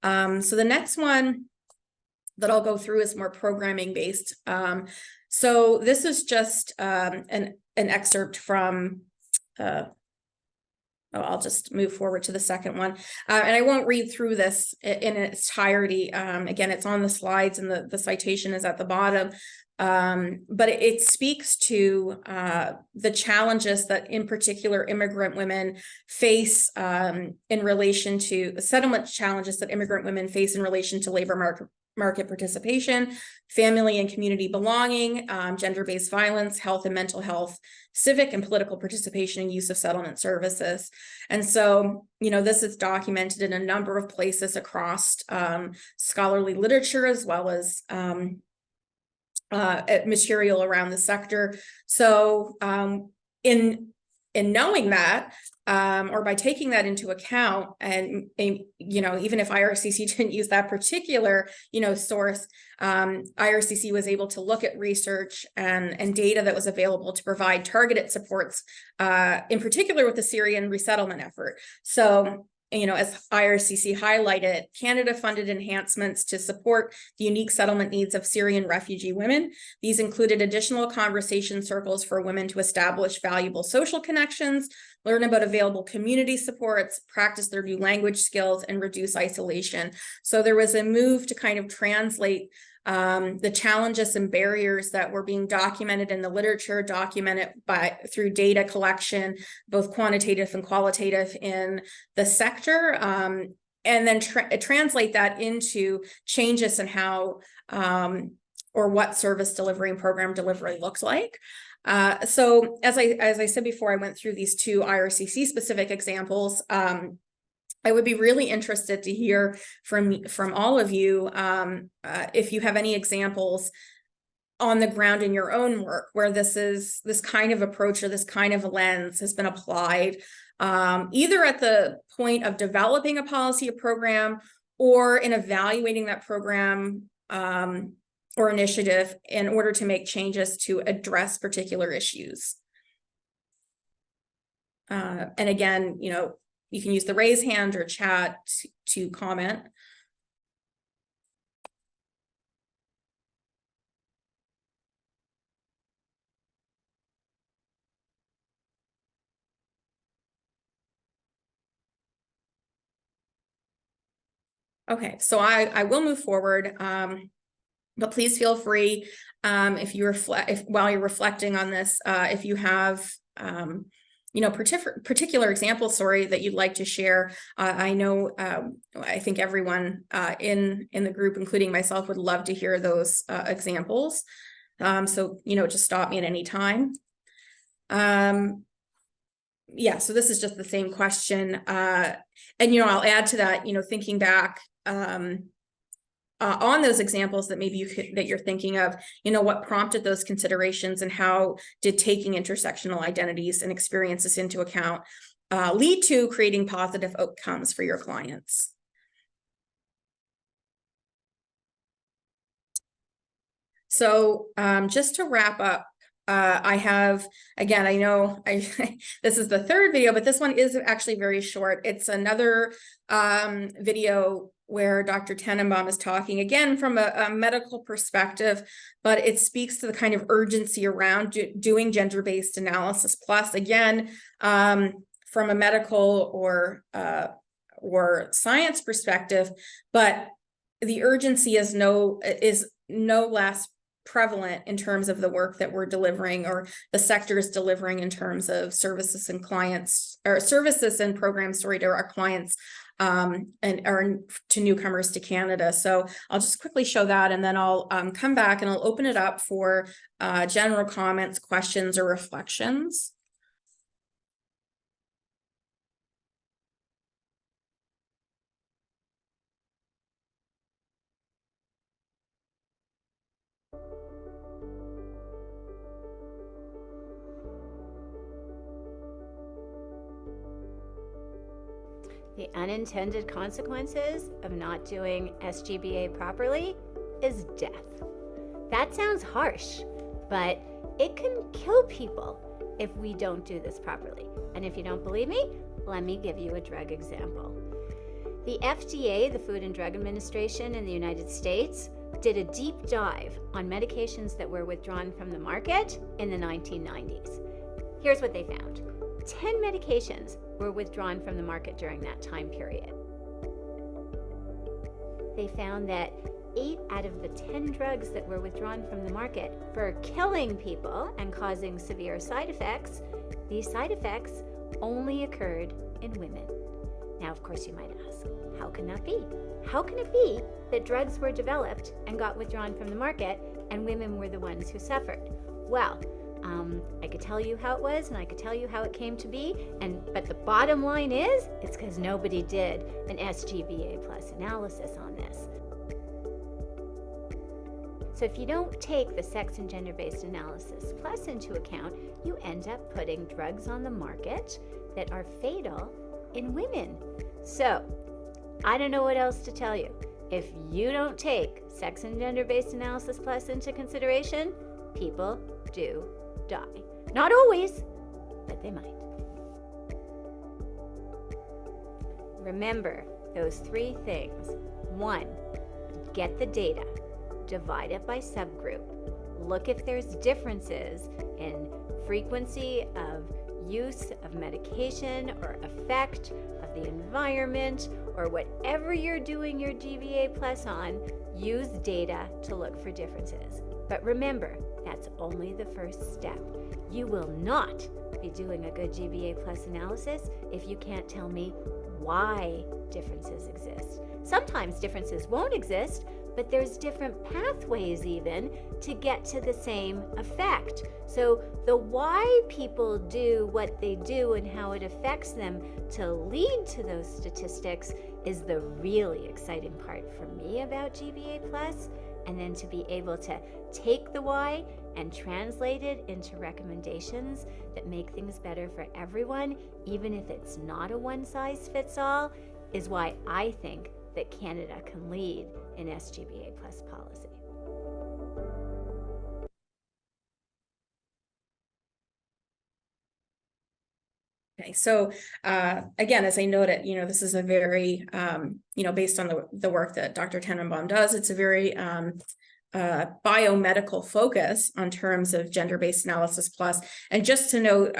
So the next one that I'll go through is more programming based. So this is just an excerpt from, I'll just move forward to the second one. And I won't read through this in its entirety. Again, it's on the slides and the citation is at the bottom. But it speaks to the challenges that in particular immigrant women face in relation to settlement challenges that immigrant women face in relation to labor market participation, family and community belonging, gender-based violence, health and mental health, civic and political participation and use of settlement services. And so, this is documented in a number of places across scholarly literature as well as material around the sector. So in knowing that, or by taking that into account, and even if IRCC didn't use that particular source, IRCC was able to look at research and data that was available to provide targeted supports, in particular with the Syrian resettlement effort. So as IRCC highlighted, Canada funded enhancements to support the unique settlement needs of Syrian refugee women. These included additional conversation circles for women to establish valuable social connections, learn about available community supports, practice their new language skills, and reduce isolation. So there was a move to kind of translate the challenges and barriers that were being documented in the literature, documented through data collection, both quantitative and qualitative in the sector, and then translate that into changes in how or what service delivery and program delivery looks like. So as I said before, I went through these two IRCC specific examples. I would be really interested to hear from all of you if you have any examples on the ground in your own work where this kind of approach or this kind of lens has been applied, either at the point of developing a policy or program or in evaluating that program or initiative in order to make changes to address particular issues. And again, you can use the raise hand or chat to comment. Okay, so I will move forward, but please feel free if you while you're reflecting on this, if you have particular examples, that you'd like to share. I know, I think everyone in the group, including myself, would love to hear those examples. So, just stop me at any time. Yeah, so this is just the same question. And, I'll add to that, thinking back on those examples that maybe that you're thinking of, what prompted those considerations and how did taking intersectional identities and experiences into account lead to creating positive outcomes for your clients. So just to wrap up, I have, again, I know this is the third video, but this one is actually very short. It's another video where Dr. Tenenbaum is talking again from a medical perspective, but it speaks to the kind of urgency around doing gender-based analysis plus, again, from a medical or science perspective, but the urgency is no less prevalent in terms of the work that we're delivering or the sector is delivering in terms of services and clients or services and programs to our clients and to newcomers to Canada. So I'll just quickly show that and then I'll come back and I'll open it up for general comments, questions, or reflections. The unintended consequences of not doing SGBA properly is death. That sounds harsh, but it can kill people if we don't do this properly. And if you don't believe me, let me give you a drug example. The FDA, the Food and Drug Administration in the United States, did a deep dive on medications that were withdrawn from the market in the 1990s. Here's what they found. 10 medications were withdrawn from the market during that time period. They found that 8 out of the 10 drugs that were withdrawn from the market for killing people and causing severe side effects, these side effects only occurred in women. Now, of course, you might ask, how can that be? How can it be that drugs were developed and got withdrawn from the market and women were the ones who suffered? Well, I could tell you how it was and I could tell you how it came to be, but the bottom line is, it's because nobody did an SGBA Plus analysis on this. So if you don't take the sex and gender-based analysis plus into account, you end up putting drugs on the market that are fatal in women. So I don't know what else to tell you. If you don't take sex and gender-based analysis plus into consideration, people do die. Not always, but they might. Remember those 3 things. 1, get the data, divide it by subgroup, look if there's differences in frequency of use of medication or effect of the environment or whatever you're doing your GBA Plus on, use data to look for differences. But remember, that's only the first step. You will not be doing a good GBA Plus analysis if you can't tell me why differences exist. Sometimes differences won't exist, but there's different pathways even to get to the same effect. So the why people do what they do and how it affects them to lead to those statistics is the really exciting part for me about GBA Plus. And then to be able to take the why and translate it into recommendations that make things better for everyone, even if it's not a one-size-fits-all, is why I think that Canada can lead in SGBA Plus policy. Okay, so again, as I noted, this is a very, based on the work that Dr. Tenenbaum does, it's a very biomedical focus on terms of gender-based analysis plus. And just to note,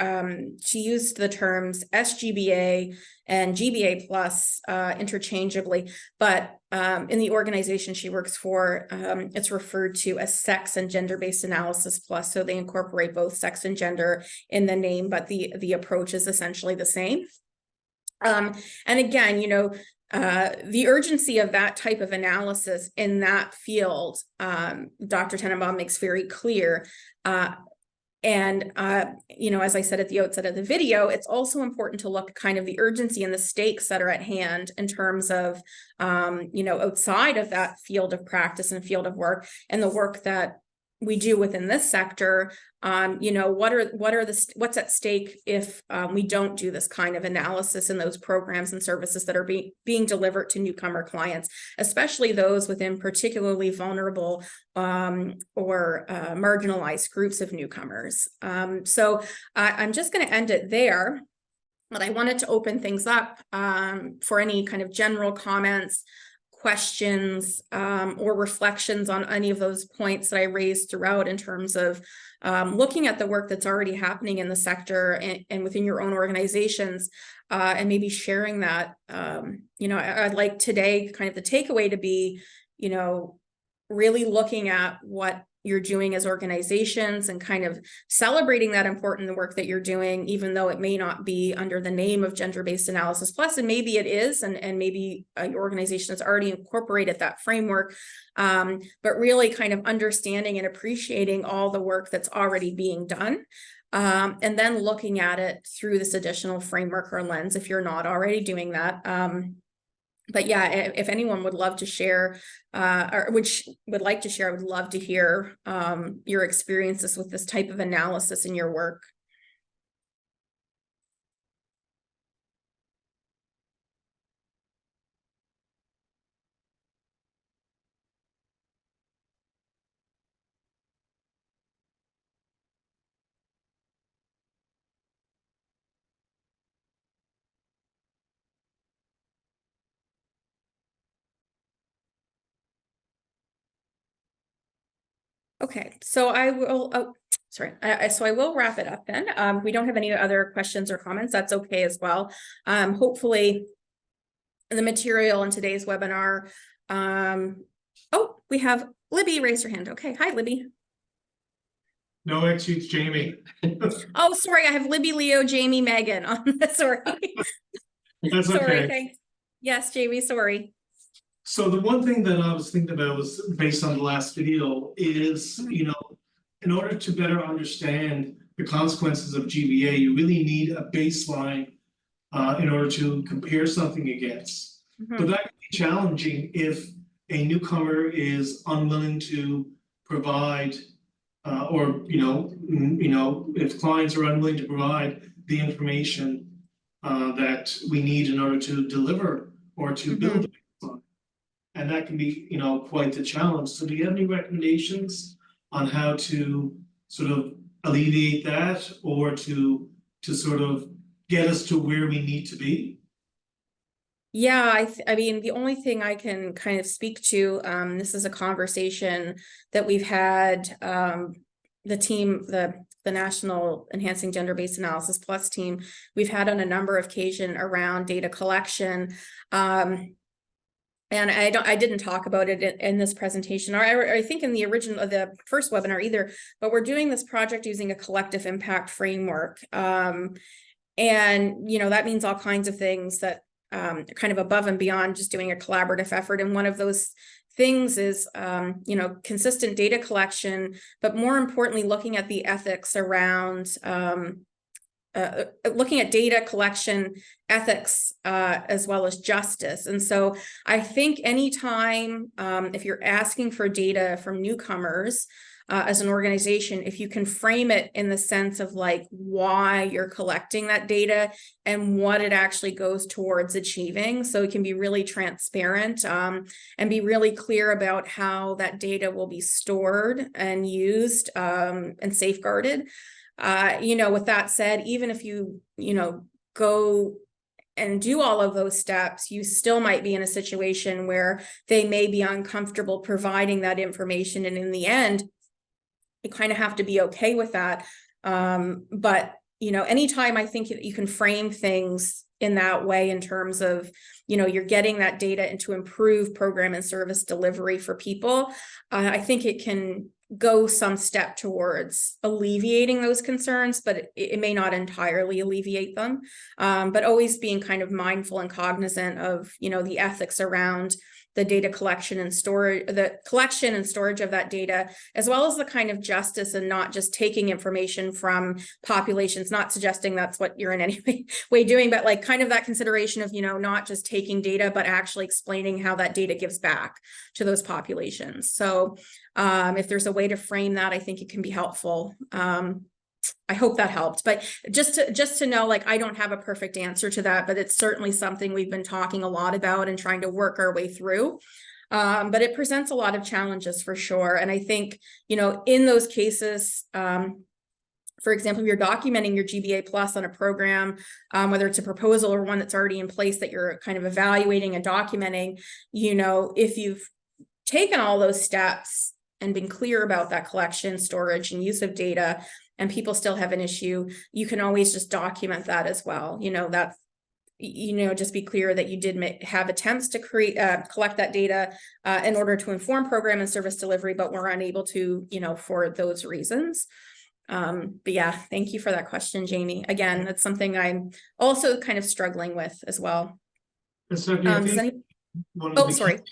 she used the terms SGBA and GBA plus interchangeably, but in the organization she works for, it's referred to as sex and gender-based analysis plus. So they incorporate both sex and gender in the name, but the approach is essentially the same. And again, the urgency of that type of analysis in that field, Dr. Tenenbaum makes very clear. And as I said at the outset of the video, it's also important to look at kind of the urgency and the stakes that are at hand in terms of, outside of that field of practice and field of work and the work that we do within this sector. What's at stake if we don't do this kind of analysis in those programs and services that are being delivered to newcomer clients, especially those within particularly vulnerable or marginalized groups of newcomers. So I'm just going to end it there, but I wanted to open things up for any kind of general comments, questions, or reflections on any of those points that I raised throughout in terms of looking at the work that's already happening in the sector and within your own organizations, and maybe sharing that. I'd like today kind of the takeaway to be, really looking at what you're doing as organizations and kind of celebrating that important work that you're doing, even though it may not be under the name of gender-based analysis plus, and maybe it is, and maybe your organization has already incorporated that framework, but really kind of understanding and appreciating all the work that's already being done, and then looking at it through this additional framework or lens if you're not already doing that. But yeah, if anyone would love to share, or would like to share, I would love to hear your experiences with this type of analysis in your work. Okay, so I will, oh, sorry, so I will wrap it up then. We don't have any other questions or comments. That's okay as well. Hopefully the material in today's webinar, oh, we have Libby raise her hand. Okay, hi, Libby. No, actually, it's Jamie. Oh, sorry, I have Libby, Leo, Jamie, Megan on this, sorry. That's Sorry, okay. thanks. Yes, Jamie, sorry. So the one thing that I was thinking about was based on the last video is, you know, in order to better understand the consequences of GBA, you really need a baseline in order to compare something against. But that can be challenging if a newcomer is unwilling to provide, or if clients are unwilling to provide the information that we need in order to deliver or to build a baseline. And that can be, quite the challenge. So do you have any recommendations on how to sort of alleviate that, or to sort of get us to where we need to be? Yeah, I mean, the only thing I can kind of speak to, this is a conversation that we've had, the team, the National Enhancing Gender-Based Analysis Plus team, we've had on a number of occasions around data collection. And I didn't talk about it in this presentation, or I think in the first webinar either, but we're doing this project using a collective impact framework. And, that means all kinds of things that kind of above and beyond just doing a collaborative effort. And one of those things is, consistent data collection, but more importantly, looking at the ethics around looking at data collection ethics as well as justice. And so I think anytime if you're asking for data from newcomers as an organization, if you can frame it in the sense of like why you're collecting that data and what it actually goes towards achieving, so it can be really transparent and be really clear about how that data will be stored and used and safeguarded. With that said, even if you, go and do all of those steps, you still might be in a situation where they may be uncomfortable providing that information. And in the end, you kind of have to be okay with that. But, anytime I think you can frame things in that way in terms of, you're getting that data and to improve program and service delivery for people, I think it can go some step towards alleviating those concerns, but it may not entirely alleviate them. But always being kind of mindful and cognizant of, the ethics around the data collection and storage, the collection and storage of that data, as well as the kind of justice and not just taking information from populations, not suggesting that's what you're in any way doing, but like kind of that consideration of, not just taking data, but actually explaining how that data gives back to those populations. So if there's a way to frame that, I think it can be helpful. I hope that helped, but just to know, like, I don't have a perfect answer to that, but it's certainly something we've been talking a lot about and trying to work our way through. But it presents a lot of challenges for sure. And I think, in those cases, for example, you're documenting your GBA Plus on a program, whether it's a proposal or one that's already in place that you're kind of evaluating and documenting, if you've taken all those steps and been clear about that collection, storage, and use of data, and people still have an issue, you can always just document that as well. Just be clear that you did have attempts to collect that data in order to inform program and service delivery, but were unable to, for those reasons. But yeah, thank you for that question, Jamie. Again, that's something I'm also kind of struggling with as well. One of the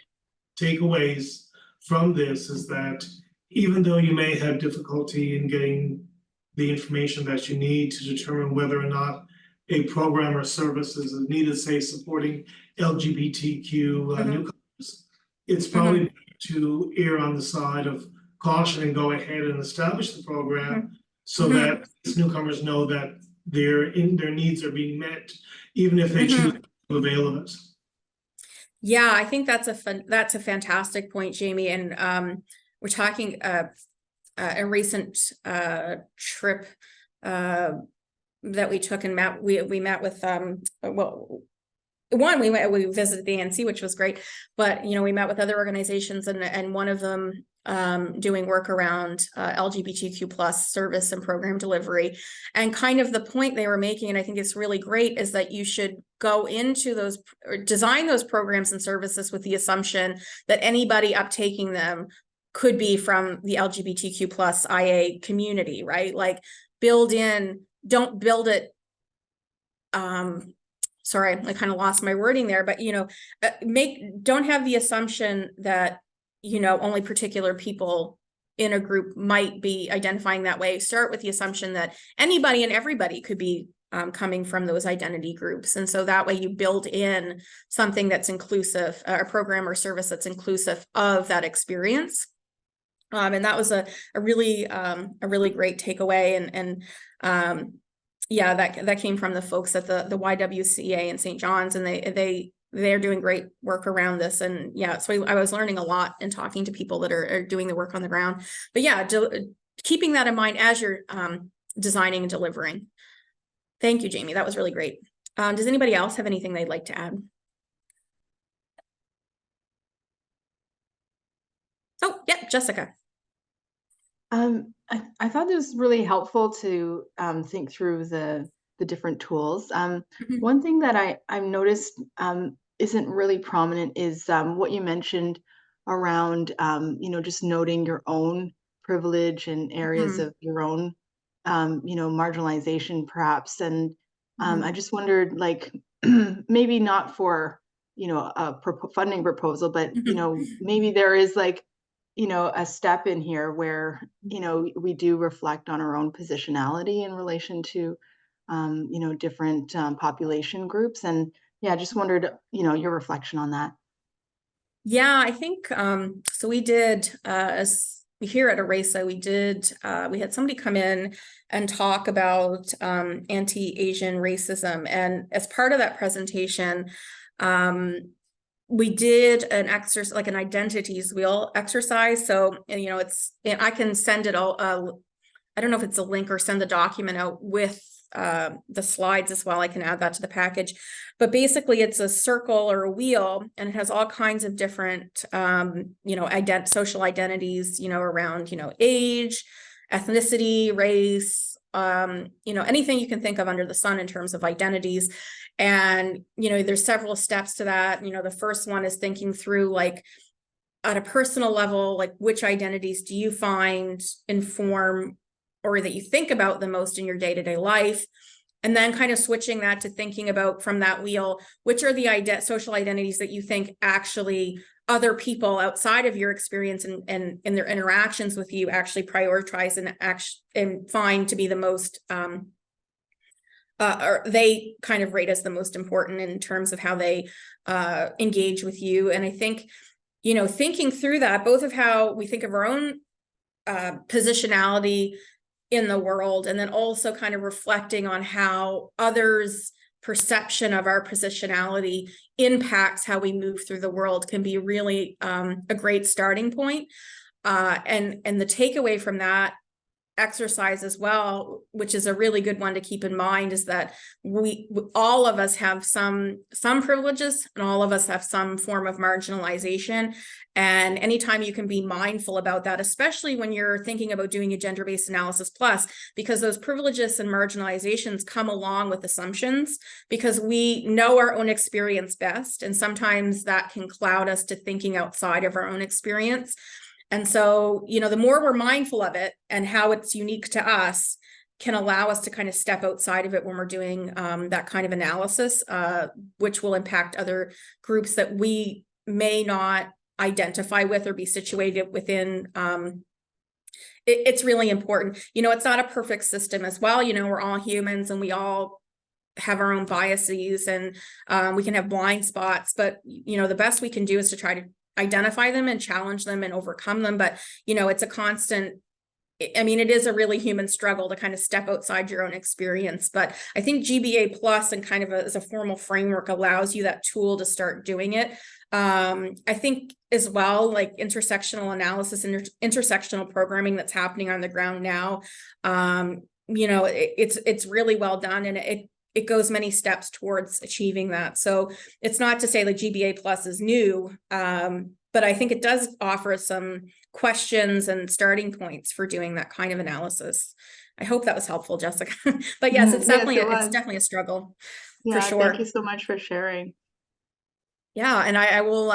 key takeaways from this is that even though you may have difficulty in getting the information that you need to determine whether or not a program or service is needed, say, supporting LGBTQ newcomers, it's probably better to err on the side of caution and go ahead and establish the program so that these newcomers know that their needs are being met, even if they choose to avail of it. Yeah, I think that's a fantastic point, Jamie. And we're talking a recent trip that we took and we met with we visited the ANC, which was great, but we met with other organizations, and one of them doing work around LGBTQ plus service and program delivery. And kind of the point they were making, and I think it's really great, is that you should go into those or design those programs and services with the assumption that anybody uptaking them could be from the LGBTQ plus IA community, right? Like don't build it. Sorry, I kind of lost my wording there, but don't have the assumption that only particular people in a group might be identifying that way. Start with the assumption that anybody and everybody could be coming from those identity groups. And so that way you build in something that's inclusive, a program or service that's inclusive of that experience. And that was a really great takeaway. And yeah, that came from the folks at the YWCA in St. John's, and they're doing great work around this. And yeah, so I was learning a lot and talking to people that are doing the work on the ground. But yeah, keeping that in mind as you're designing and delivering. Thank you, Jamie. That was really great. Does anybody else have anything they'd like to add? Oh, yeah, Jessica. I thought it was really helpful to think through the different tools. One thing that I've noticed isn't really prominent is what you mentioned around just noting your own privilege and areas of your own marginalization perhaps. And I just wondered, like, maybe not for a funding proposal, but maybe there is like a step in here where we do reflect on our own positionality in relation to different population groups. And yeah, I just wondered your reflection on that. Yeah, I think so. We did as here at ERASA, we had somebody come in and talk about anti-Asian racism, and as part of that presentation, we did an exercise, like an identities wheel exercise. So, I can send it all. I don't know if it's a link or send the document out with the slides as well. I can add that to the package, but basically it's a circle or a wheel, and it has all kinds of different, social identities, around, age, ethnicity, race, anything you can think of under the sun in terms of identities. And, there's several steps to that. The first one is thinking through, like, at a personal level, like, which identities do you find inform or that you think about the most in your day-to-day life? And then kind of switching that to thinking about, from that wheel, which are the social identities that you think actually other people outside of your experience and in their interactions with you actually prioritize and find to be the most, or they kind of rate as the most important in terms of how they engage with you. And I think, thinking through that, both of how we think of our own positionality in the world, and then also kind of reflecting on how others' perception of our positionality impacts how we move through the world, can be really a great starting point. And the takeaway from that exercise as well, which is a really good one to keep in mind, is that we all of us have some privileges, and all of us have some form of marginalization. And anytime you can be mindful about that, especially when you're thinking about doing a gender-based analysis plus, because those privileges and marginalizations come along with assumptions, because we know our own experience best, and sometimes that can cloud us to thinking outside of our own experience. And so, the more we're mindful of it and how it's unique to us, can allow us to kind of step outside of it when we're doing that kind of analysis, which will impact other groups that we may not identify with or be situated within. It's really important. It's not a perfect system as well. We're all humans, and we all have our own biases, and we can have blind spots, but the best we can do is to try to identify them and challenge them and overcome them. But it's a constant, it is a really human struggle to kind of step outside your own experience. But I think GBA Plus, and kind of as a formal framework, allows you that tool to start doing it. I think as well, like intersectional analysis and intersectional programming that's happening on the ground now, it's really well done, and it goes many steps towards achieving that. So it's not to say that GBA Plus is new, but I think it does offer some questions and starting points for doing that kind of analysis. I hope that was helpful, Jessica. But yes, it's definitely it's definitely a struggle. Yeah, for sure. Thank you so much for sharing. Yeah, and I will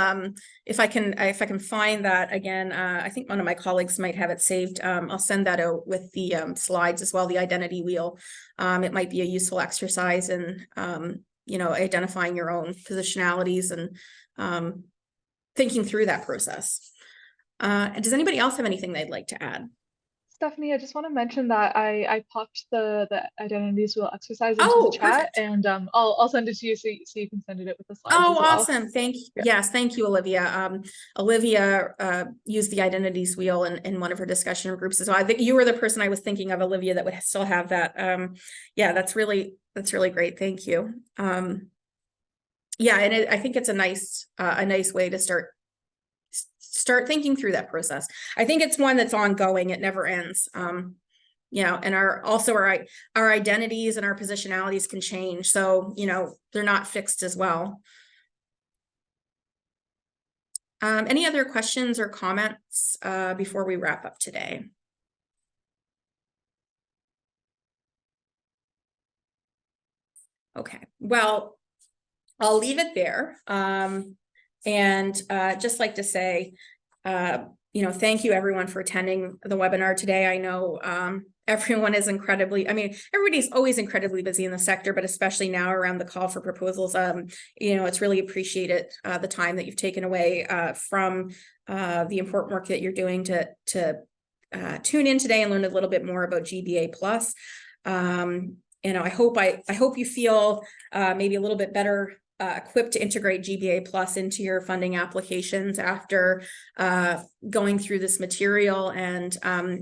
if I can find that again, I think one of my colleagues might have it saved. I'll send that out with the slides as well, the identity wheel. It might be a useful exercise in you know, identifying your own positionalities and thinking through that process. Does anybody else have anything they'd like to add? Stephanie, I just want to mention that I popped the identities wheel exercise into Oh, the chat, perfect. and I'll send it to you so you can send it with the slides Oh, as well. awesome. Thank you. Yeah. Yes, thank you, Olivia. Olivia used the identities wheel in one of her discussion groups as well. I think you were the person I was thinking of, Olivia, that would still have that. Yeah, that's really great. Thank you. Yeah, and I think it's a nice way to start thinking through that process. I think it's one that's ongoing. It never ends. You know, and our identities and our positionalities can change. So, you know, they're not fixed as well. Any other questions or comments before we wrap up today? Okay, well, I'll leave it there. And just like to say, you know, thank you everyone for attending the webinar today. I know everyone is everybody's always incredibly busy in the sector, but especially now around the call for proposals, you know, it's really appreciated the time that you've taken away from the important work that you're doing to tune in today and learn a little bit more about GBA Plus. You know, I hope you feel maybe a little bit better equipped to integrate GBA Plus into your funding applications after going through this material. And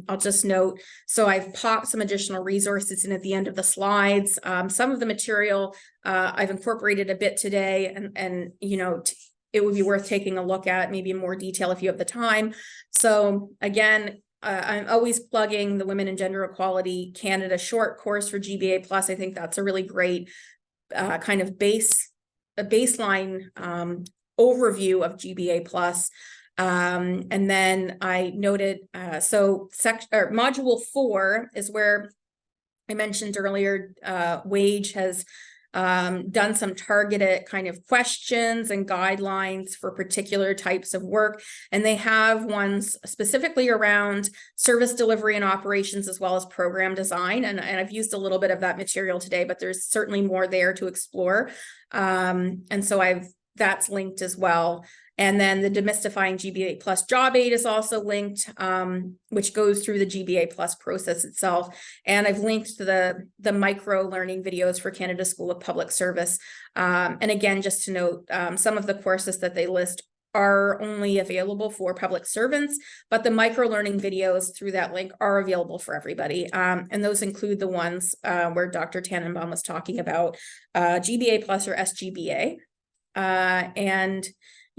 I'll just note, so I've popped some additional resources in at the end of the slides. Some of the material I've incorporated a bit today, and you know, it would be worth taking a look at maybe in more detail if you have the time. So again, I'm always plugging the Women and Gender Equality Canada short course for GBA Plus. I think that's a really great kind of baseline overview of GBA Plus. And then I noted, module 4 is where I mentioned earlier, Wage has done some targeted kind of questions and guidelines for particular types of work. And they have ones specifically around service delivery and operations, as well as program design. And I've used a little bit of that material today, but there's certainly more there to explore. And so that's linked as well. And then the Demystifying GBA Plus Job Aid is also linked, which goes through the GBA Plus process itself. And I've linked to the micro learning videos for Canada School of Public Service. And again, just to note, some of the courses that they list are only available for public servants, but the micro learning videos through that link are available for everybody. And those include the ones where Dr. Tannenbaum was talking about GBA Plus or SGBA.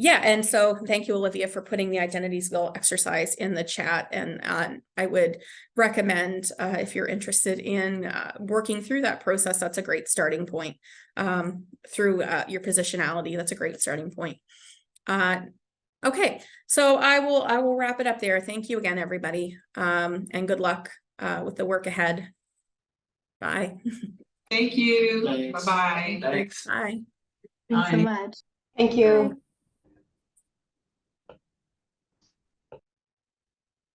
Yeah, and so thank you, Olivia, for putting the identities wheel exercise in the chat. And I would recommend, if you're interested in working through that process, that's a great starting point. Through your positionality, that's a great starting point. Okay, so I will wrap it up there. Thank you again, everybody, and good luck with the work ahead. Bye. Thank you. Thanks. Bye-bye. Thanks. Bye. Thanks so much. Thank you. Bye.